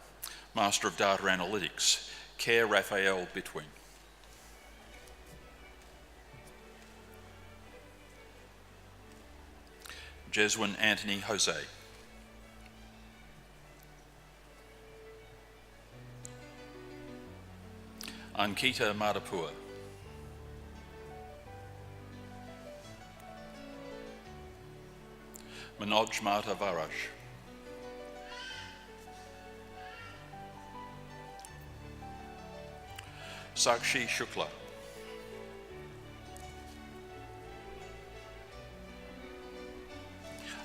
Master of Data Analytics, Care Raphael Bitwin. Jeswin Anthony Jose. Ankita Madapur. Manoj Mata Varash. Sakshi Shukla.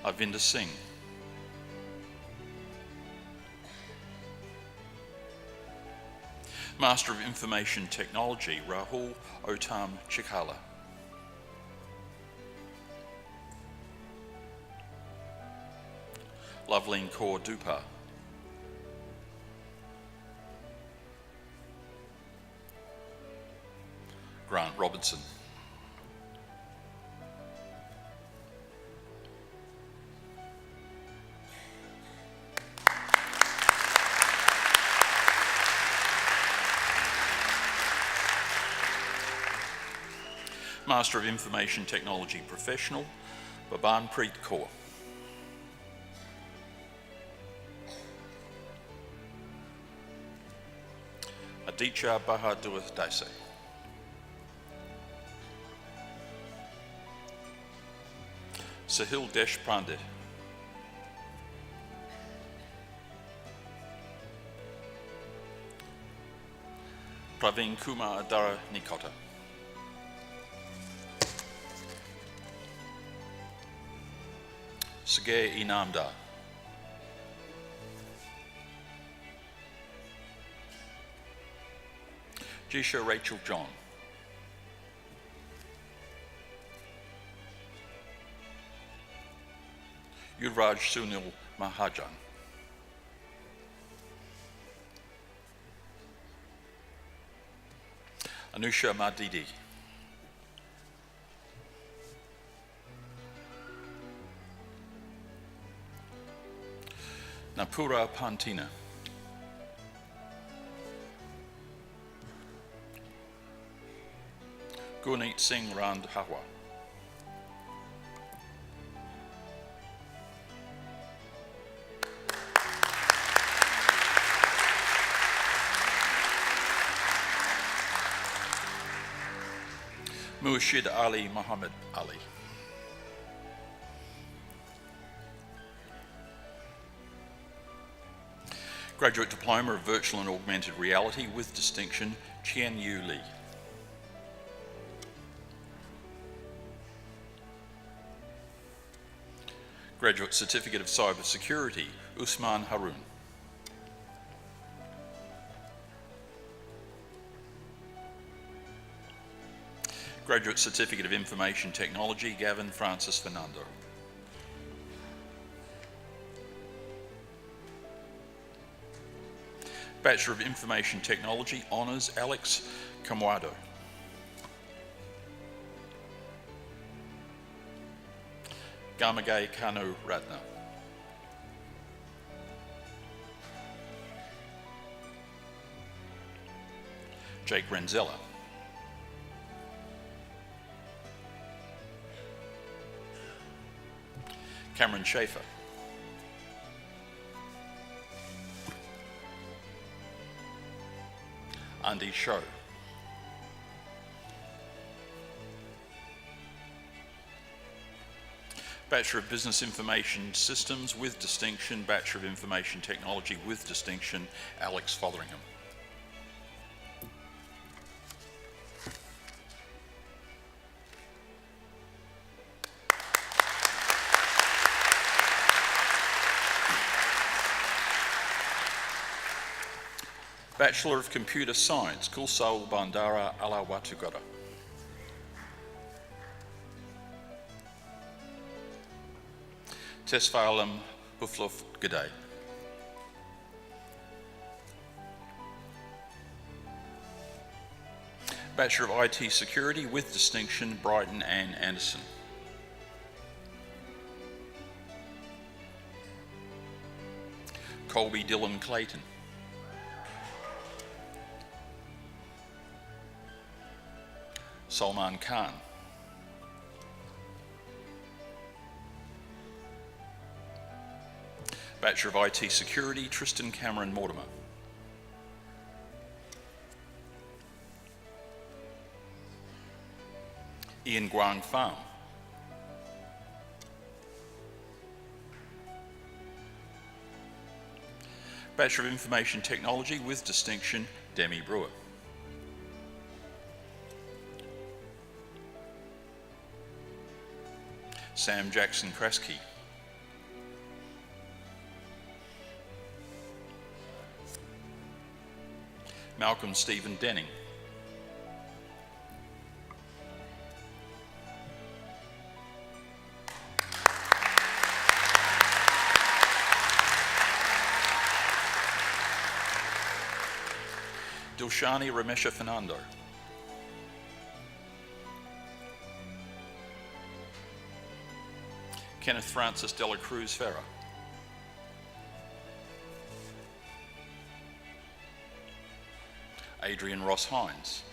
Arvinder Singh. Master of Information Technology, Rahul Otam Chikala. Loveleen Kaur Dupar. Grant Robertson. Master of Information Technology Professional, Baban Preet Kaur. Aditya Bahadur Dese. Sahil Deshpande. Praveen Kumar Adara Nikota. Sagay Inamdar. Jisha Rachel John. Yuvraj Sunil Mahajan. Anusha Madidi. Napura Pantina. Gurneet Singh Randhawa. Murshid Ali Muhammad Ali. Graduate Diploma of Virtual and Augmented Reality with distinction, Chien Yu Lee. Graduate Certificate of Cybersecurity, Usman Harun. Graduate Certificate of Information Technology, Gavin Francis Fernando. Bachelor of Information Technology, Honours, Alex Kamwado. Gamagay Kanu Ratna. Jake Renzella. Cameron Schaefer. Andy Show. Bachelor of Business Information Systems with distinction, Bachelor of Information Technology with distinction, Alex Fotheringham. Bachelor of Computer Science, Kulsal Bandara Alawatugara. Tesfalam Hufluf G'day. Bachelor of IT Security with distinction, Brighton Ann Anderson. Colby Dylan Clayton. Salman Khan. Bachelor of IT Security, Tristan Cameron Mortimer. Ian Guang Pham. Bachelor of Information Technology with distinction, Demi Brewer. Sam Jackson Kraske, Malcolm Stephen Denning, Dilshani Ramesha Fernando, Kenneth Francis Dela Cruz Ferrer, Adrian Ross Hines,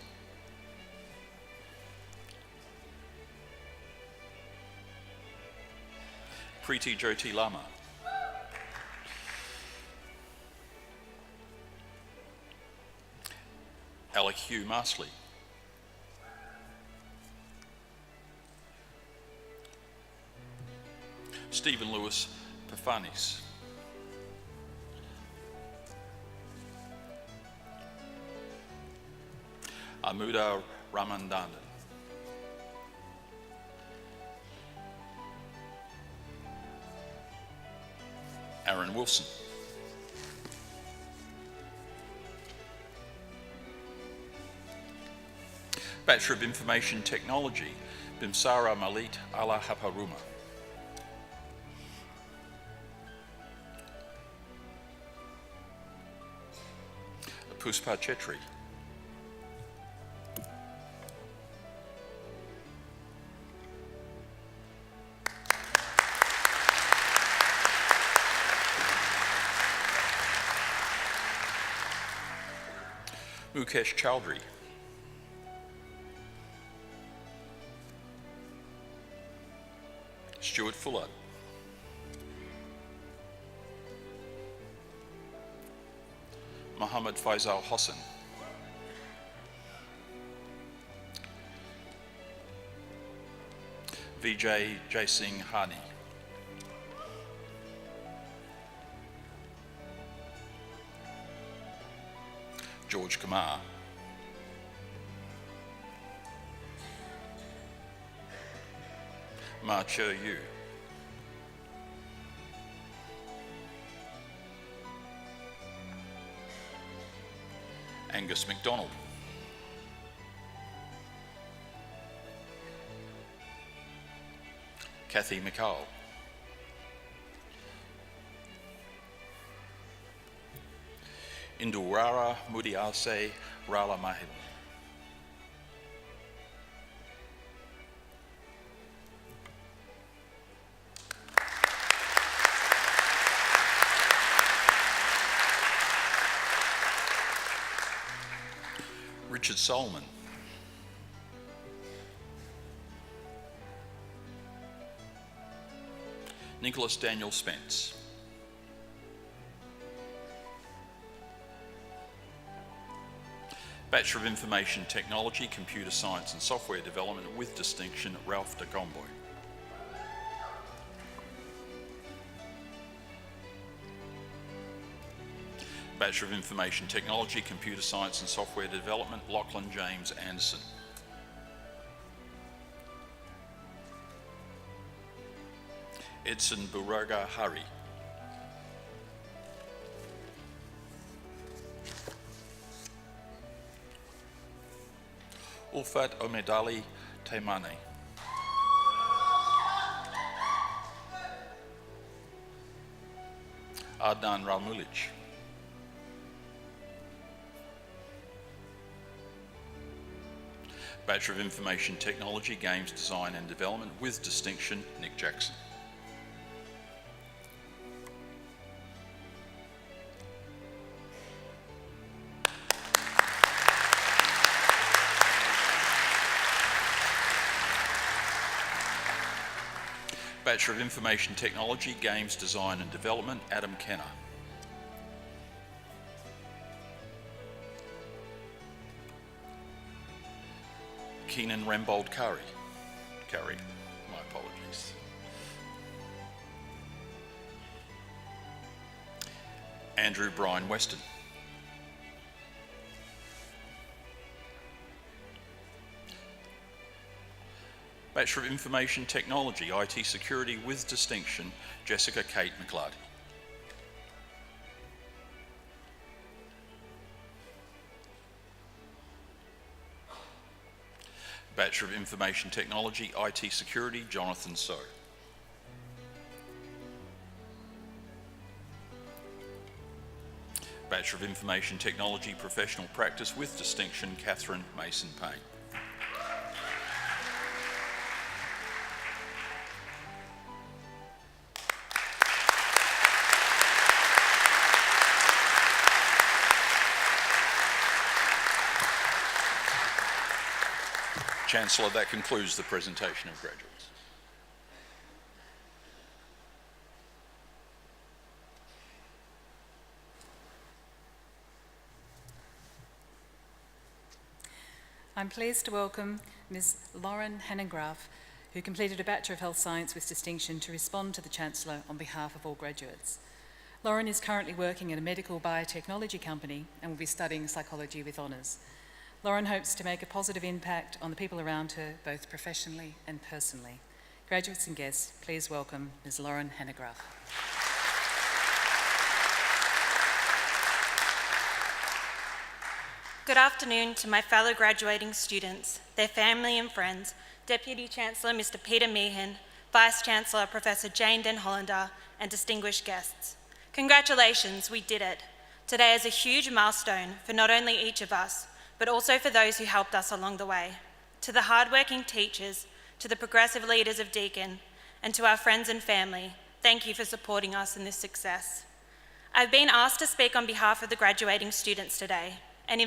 Preeti Jyoti Lama, Alec Hugh Marsley, Stephen Lewis Pafanis, Amuda Ramandandan, Aaron Wilson, Bachelor of Information Technology, Bimsara Malit Ala Haparuma, Puspa Chetri, Mukesh Chowdhury, Stuart Fuller, Mohammed Faisal Hossain, Vijay Jaisingh Hani, George Kumar, Ma Che Yu, Angus MacDonald, Kathy McCall, Indurara Mudiase Rala Mahid, Richard Solomon, Nicholas Daniel Spence, Bachelor of Information Technology, Computer Science and Software Development with distinction, Ralph de Gomboy, Bachelor of Information Technology, Computer Science and Software Development, Lachlan James Anderson, Edson Buraga Hari, Ulfat Omedali Taimane, Adnan Ralmulic, Bachelor of Information Technology, Games Design and Development with distinction, Nick Jackson, Bachelor of Information Technology, Games Design and Development, Adam Kenner, Keenan Rembold Curry, my apologies, Andrew Brian Weston, Bachelor of Information Technology, IT Security with distinction, Jessica Kate McLeod. Bachelor of Information Technology, IT Security, Jonathan So. Bachelor of Information Technology, Professional Practice with distinction, Catherine Mason-Payne. Chancellor, that concludes the presentation of graduates. I'm pleased to welcome Ms. Lauren Hanegraaff, who completed a Bachelor of Health Science with distinction, to respond to the Chancellor on behalf of all graduates. Lauren is currently working at a medical biotechnology company and will be studying psychology with honours. Lauren hopes to make a positive impact on the people around her, both professionally and personally. Graduates and guests, please welcome Ms. Lauren Hanegraaff. Good afternoon to my fellow graduating students, their family and friends, Deputy Chancellor Mr. Peter Meehan, Vice Chancellor Professor Jane Den Hollander, and distinguished guests. Congratulations, we did it. Today is a huge milestone for not only each of us, but also for those who helped us along the way. To the hardworking teachers, to the progressive leaders of Deakin, and to our friends and family, thank you for supporting us in this success. I've been asked to speak on behalf of the graduating students today, an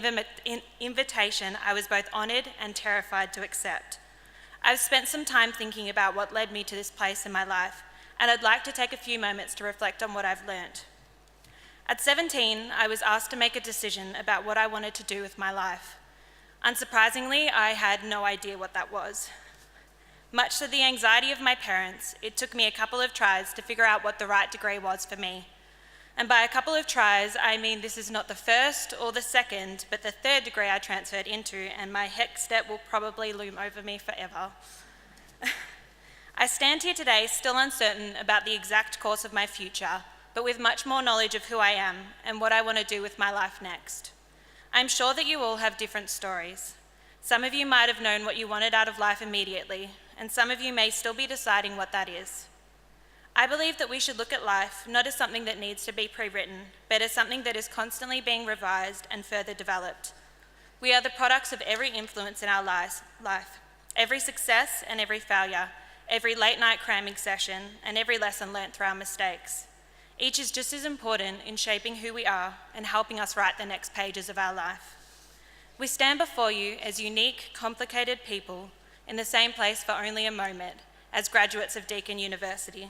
invitation I was both honoured and terrified to accept. I've spent some time thinking about what led me to this place in my life, and I'd like to take a few moments to reflect on what I've learnt. At 17, I was asked to make a decision about what I wanted to do with my life. Unsurprisingly, I had no idea what that was. Much to the anxiety of my parents, it took me a couple of tries to figure out what the right degree was for me. And by a couple of tries, I mean this is not the first or the second, but the third degree I transferred into, and my HEC step will probably loom over me forever. I stand here today still uncertain about the exact course of my future, but with much more knowledge of who I am and what I want to do with my life next. I'm sure that you all have different stories. Some of you might have known what you wanted out of life immediately, and some of you may still be deciding what that is. I believe that we should look at life not as something that needs to be pre-written, but as something that is constantly being revised and further developed. We are the products of every influence in our life, every success and every failure, every late night cramming session, and every lesson learnt through our mistakes. Each is just as important in shaping who we are and helping us write the next pages of our life. We stand before you as unique, complicated people in the same place for only a moment, as graduates of Deakin University.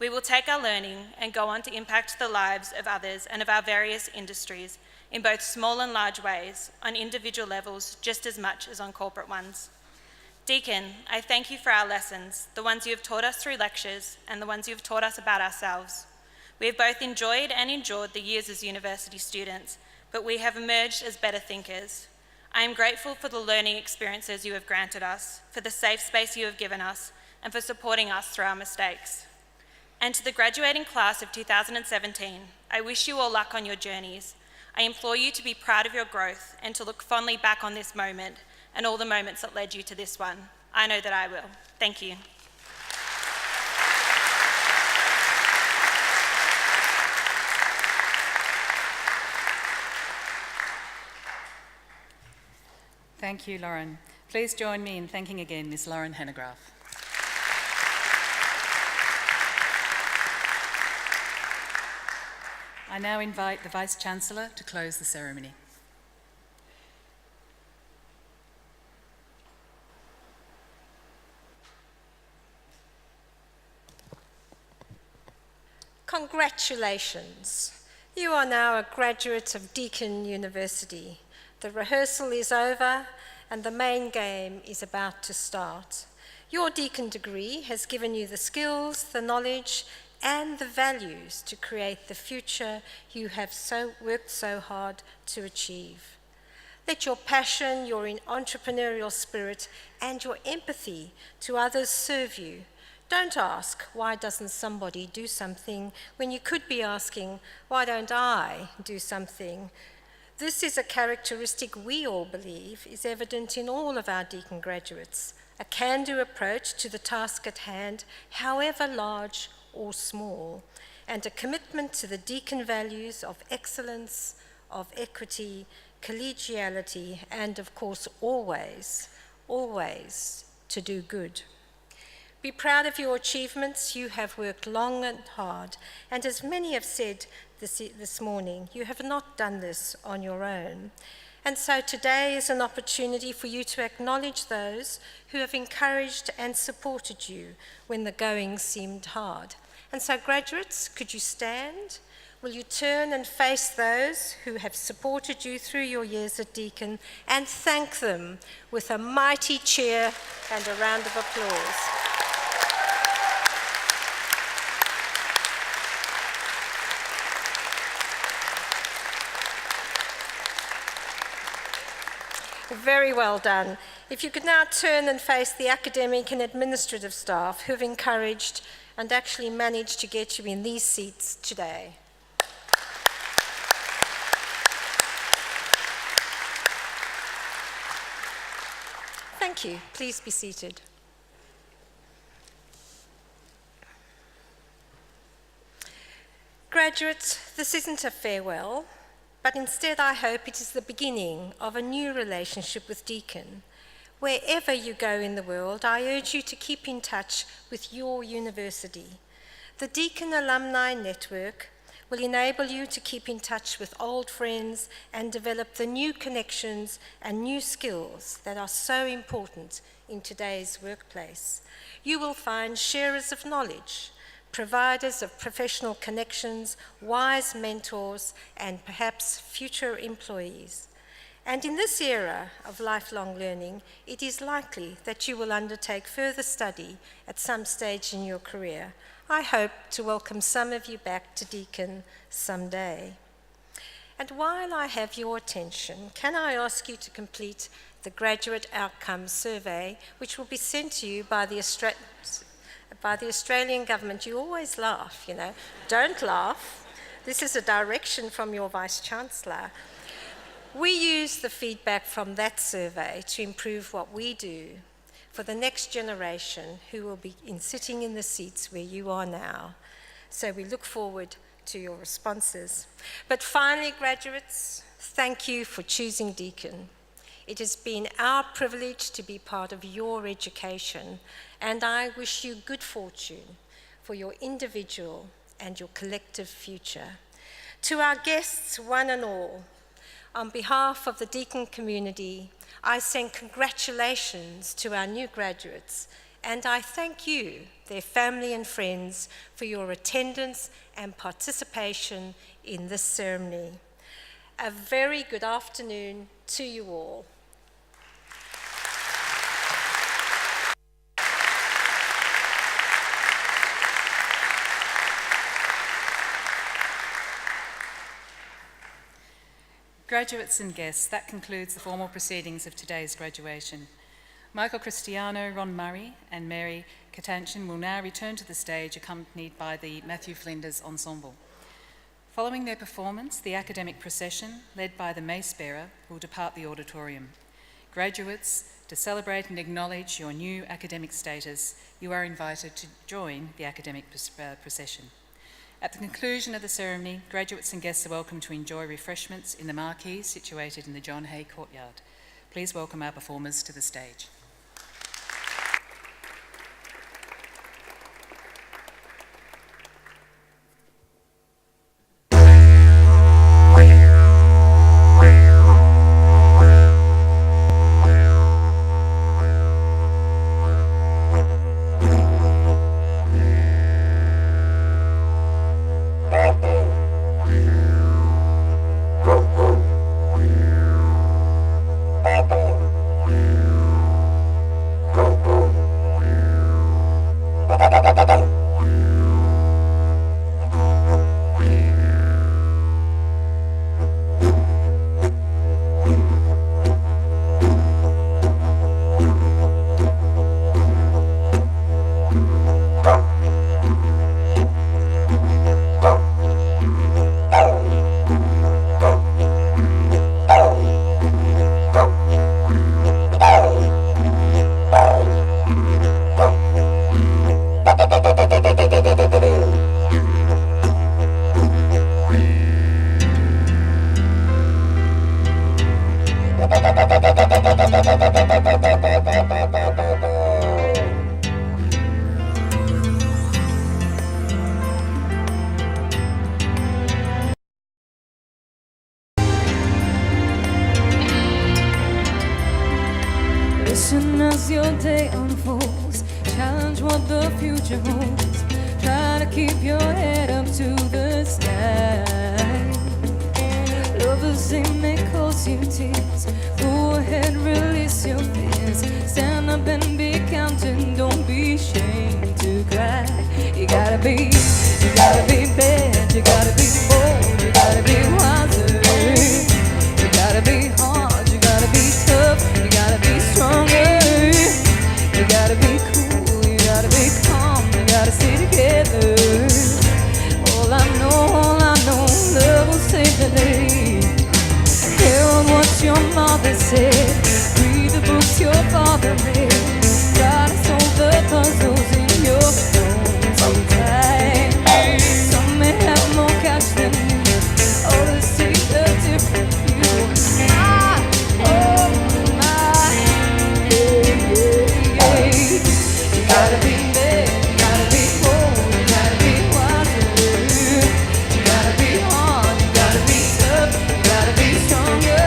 We will take our learning and go on to impact the lives of others and of our various industries in both small and large ways, on individual levels just as much as on corporate ones. Deakin, I thank you for our lessons, the ones you have taught us through lectures and the ones you have taught us about ourselves. We have both enjoyed and endured the years as university students, but we have emerged as better thinkers. I am grateful for the learning experiences you have granted us, for the safe space you have given us, and for supporting us through our mistakes. And to the graduating class of 2017, I wish you all luck on your journeys. I implore you to be proud of your growth and to look fondly back on this moment and all the moments that led you to this one. I know that I will. Thank you. Thank you, Lauren. Please join me in thanking again Ms. Lauren Hanegraaff. I now invite the Vice-Chancellor to close the ceremony. Congratulations. You are now a graduate of Deakin University. The rehearsal is over and the main game is about to start. Your Deakin degree has given you the skills, the knowledge, and the values to create the future you have worked so hard to achieve. Let your passion, your entrepreneurial spirit, and your empathy to others serve you. Don't ask, why doesn't somebody do something, when you could be asking, why don't I do something? This is a characteristic we all believe is evident in all of our Deakin graduates, a can-do approach to the task at hand, however large or small, and a commitment to the Deakin values of excellence, of equity, collegiality, and of course always, always to do good. Be proud of your achievements. You have worked long and hard, and as many have said this morning, you have not done this on your own. And so today is an opportunity for you to acknowledge those who have encouraged and supported you when the going seemed hard. And so graduates, could you stand? Will you turn and face those who have supported you through your years at Deakin and thank them with a mighty cheer and a round of applause? Very well done. If you could now turn and face the academic and administrative staff who have encouraged and actually managed to get you in these seats today. Thank you. Please be seated. Graduates, this isn't a farewell, but instead I hope it is the beginning of a new relationship with Deakin. Wherever you go in the world, I urge you to keep in touch with your university. The Deakin Alumni Network will enable you to keep in touch with old friends and develop the new connections and new skills that are so important in today's workplace. You will find sharers of knowledge, providers of professional connections, wise mentors, and perhaps future employees. And in this era of lifelong learning, it is likely that you will undertake further study at some stage in your career. I hope to welcome some of you back to Deakin someday. And while I have your attention, can I ask you to complete the Graduate Outcomes Survey, which will be sent to you by the Australian Government. You always laugh, you know. Don't laugh. This is a direction from your Vice-Chancellor. We use the feedback from that survey to improve what we do for the next generation who will be sitting in the seats where you are now. So we look forward to your responses. But finally, graduates, thank you for choosing Deakin. It has been our privilege to be part of your education, and I wish you good fortune for your individual and your collective future. To our guests, one and all, on behalf of the Deakin community, I send congratulations to our new graduates, and I thank you, their family and friends, for your attendance and participation in this ceremony. A very good afternoon to you all. Graduates and guests, that concludes the formal proceedings of today's graduation. Michael Cristiano, Ron Murray and Mary Katanchin will now return to the stage accompanied by the Matthew Flinders Ensemble. Following their performance, the academic procession, led by the mace bearer, will depart the auditorium. Graduates, to celebrate and acknowledge your new academic status, you are invited to join the academic procession. At the conclusion of the ceremony, graduates and guests are welcome to enjoy refreshments in the marquee situated in the John Hay Courtyard. Please welcome our performers to the stage. Listen as your day unfolds. Challenge what the future holds. Try to keep your head up to the sky. Lovers, they may cause you tears. Go ahead, release your fears. Stand up and be counted. Don't be ashamed to cry. You gotta be bad. You gotta be bold. You gotta be wiser. You gotta be hard. You gotta be tough. You gotta be stronger. You gotta be cool. You gotta be calm. You gotta stay together. All I know, love will save the day. Hear what your mother said. Read the books your father read. Try to solve the puzzles in your own sometime. Some may have more cash than you. Others take a different view. Oh my, yeah, yeah, yeah. You gotta be bad, you gotta be bold, you gotta be wiser. You gotta be hard, you gotta be tough, you gotta be stronger.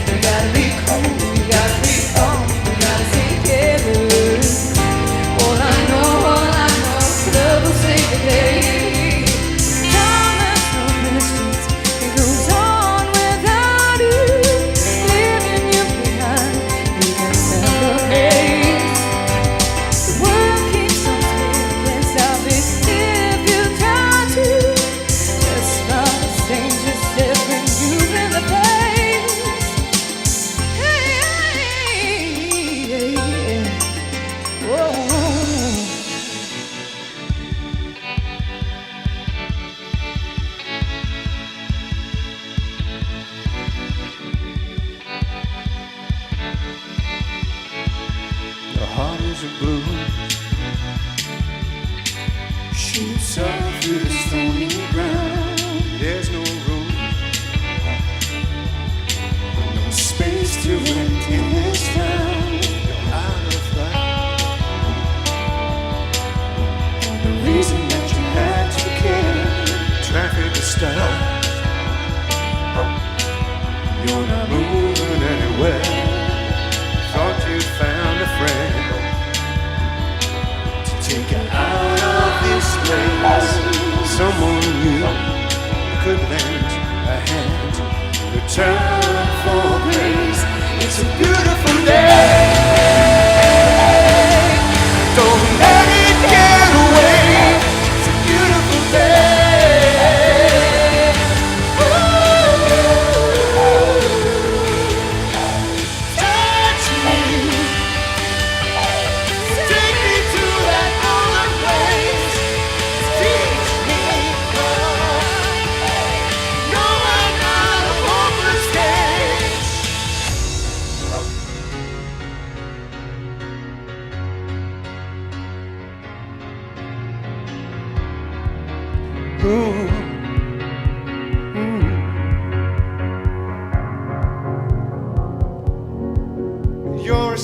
You gotta be cool, you gotta be calm, you gotta stay together. All I know, love will save the day. Time has no questions, it goes on without you. Leaving you behind, you can never hate. The world keeps on spinning, can't stop it if you try to. It's not a stranger staring you in the face. Hey, whoa. The heart is a blue. Shoots up through the stony ground. There's no room, no space to rent in this town. You're out of sight. The reason that you had to care. Traffic is stopped. You're not moving anywhere. Thought you'd found a friend to take you out of this place. Someone you could lend a hand, return for grace. It's a beautiful day. Don't let it get away. It's a beautiful day. Touch me. Take me to that other place. Teach me love. No, I'm not a hopeless case. Ooh. You're a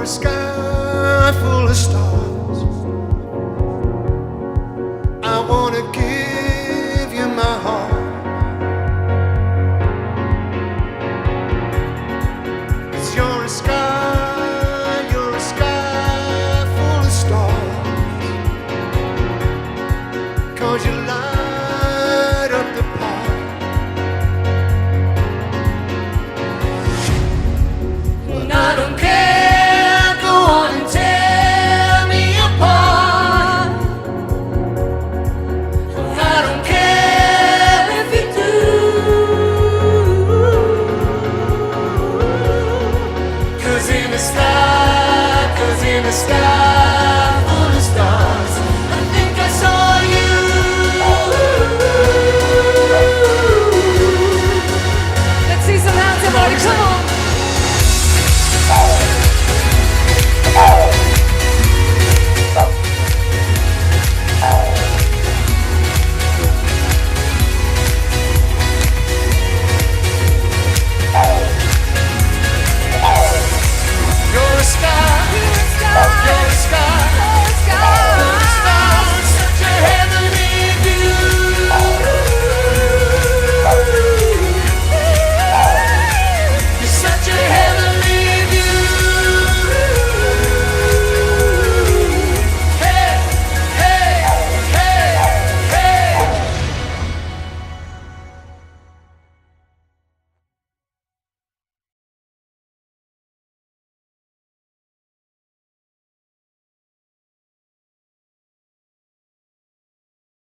sky full of stars. I wanna give you my heart. 'Cause you're a sky full of stars. 'Cause you light up the park. And I don't care, go on and tear me apart. I don't care if you do. 'Cause in the sky full of stars, I think I saw you. Let's see some hands, everybody, come on. of your sky.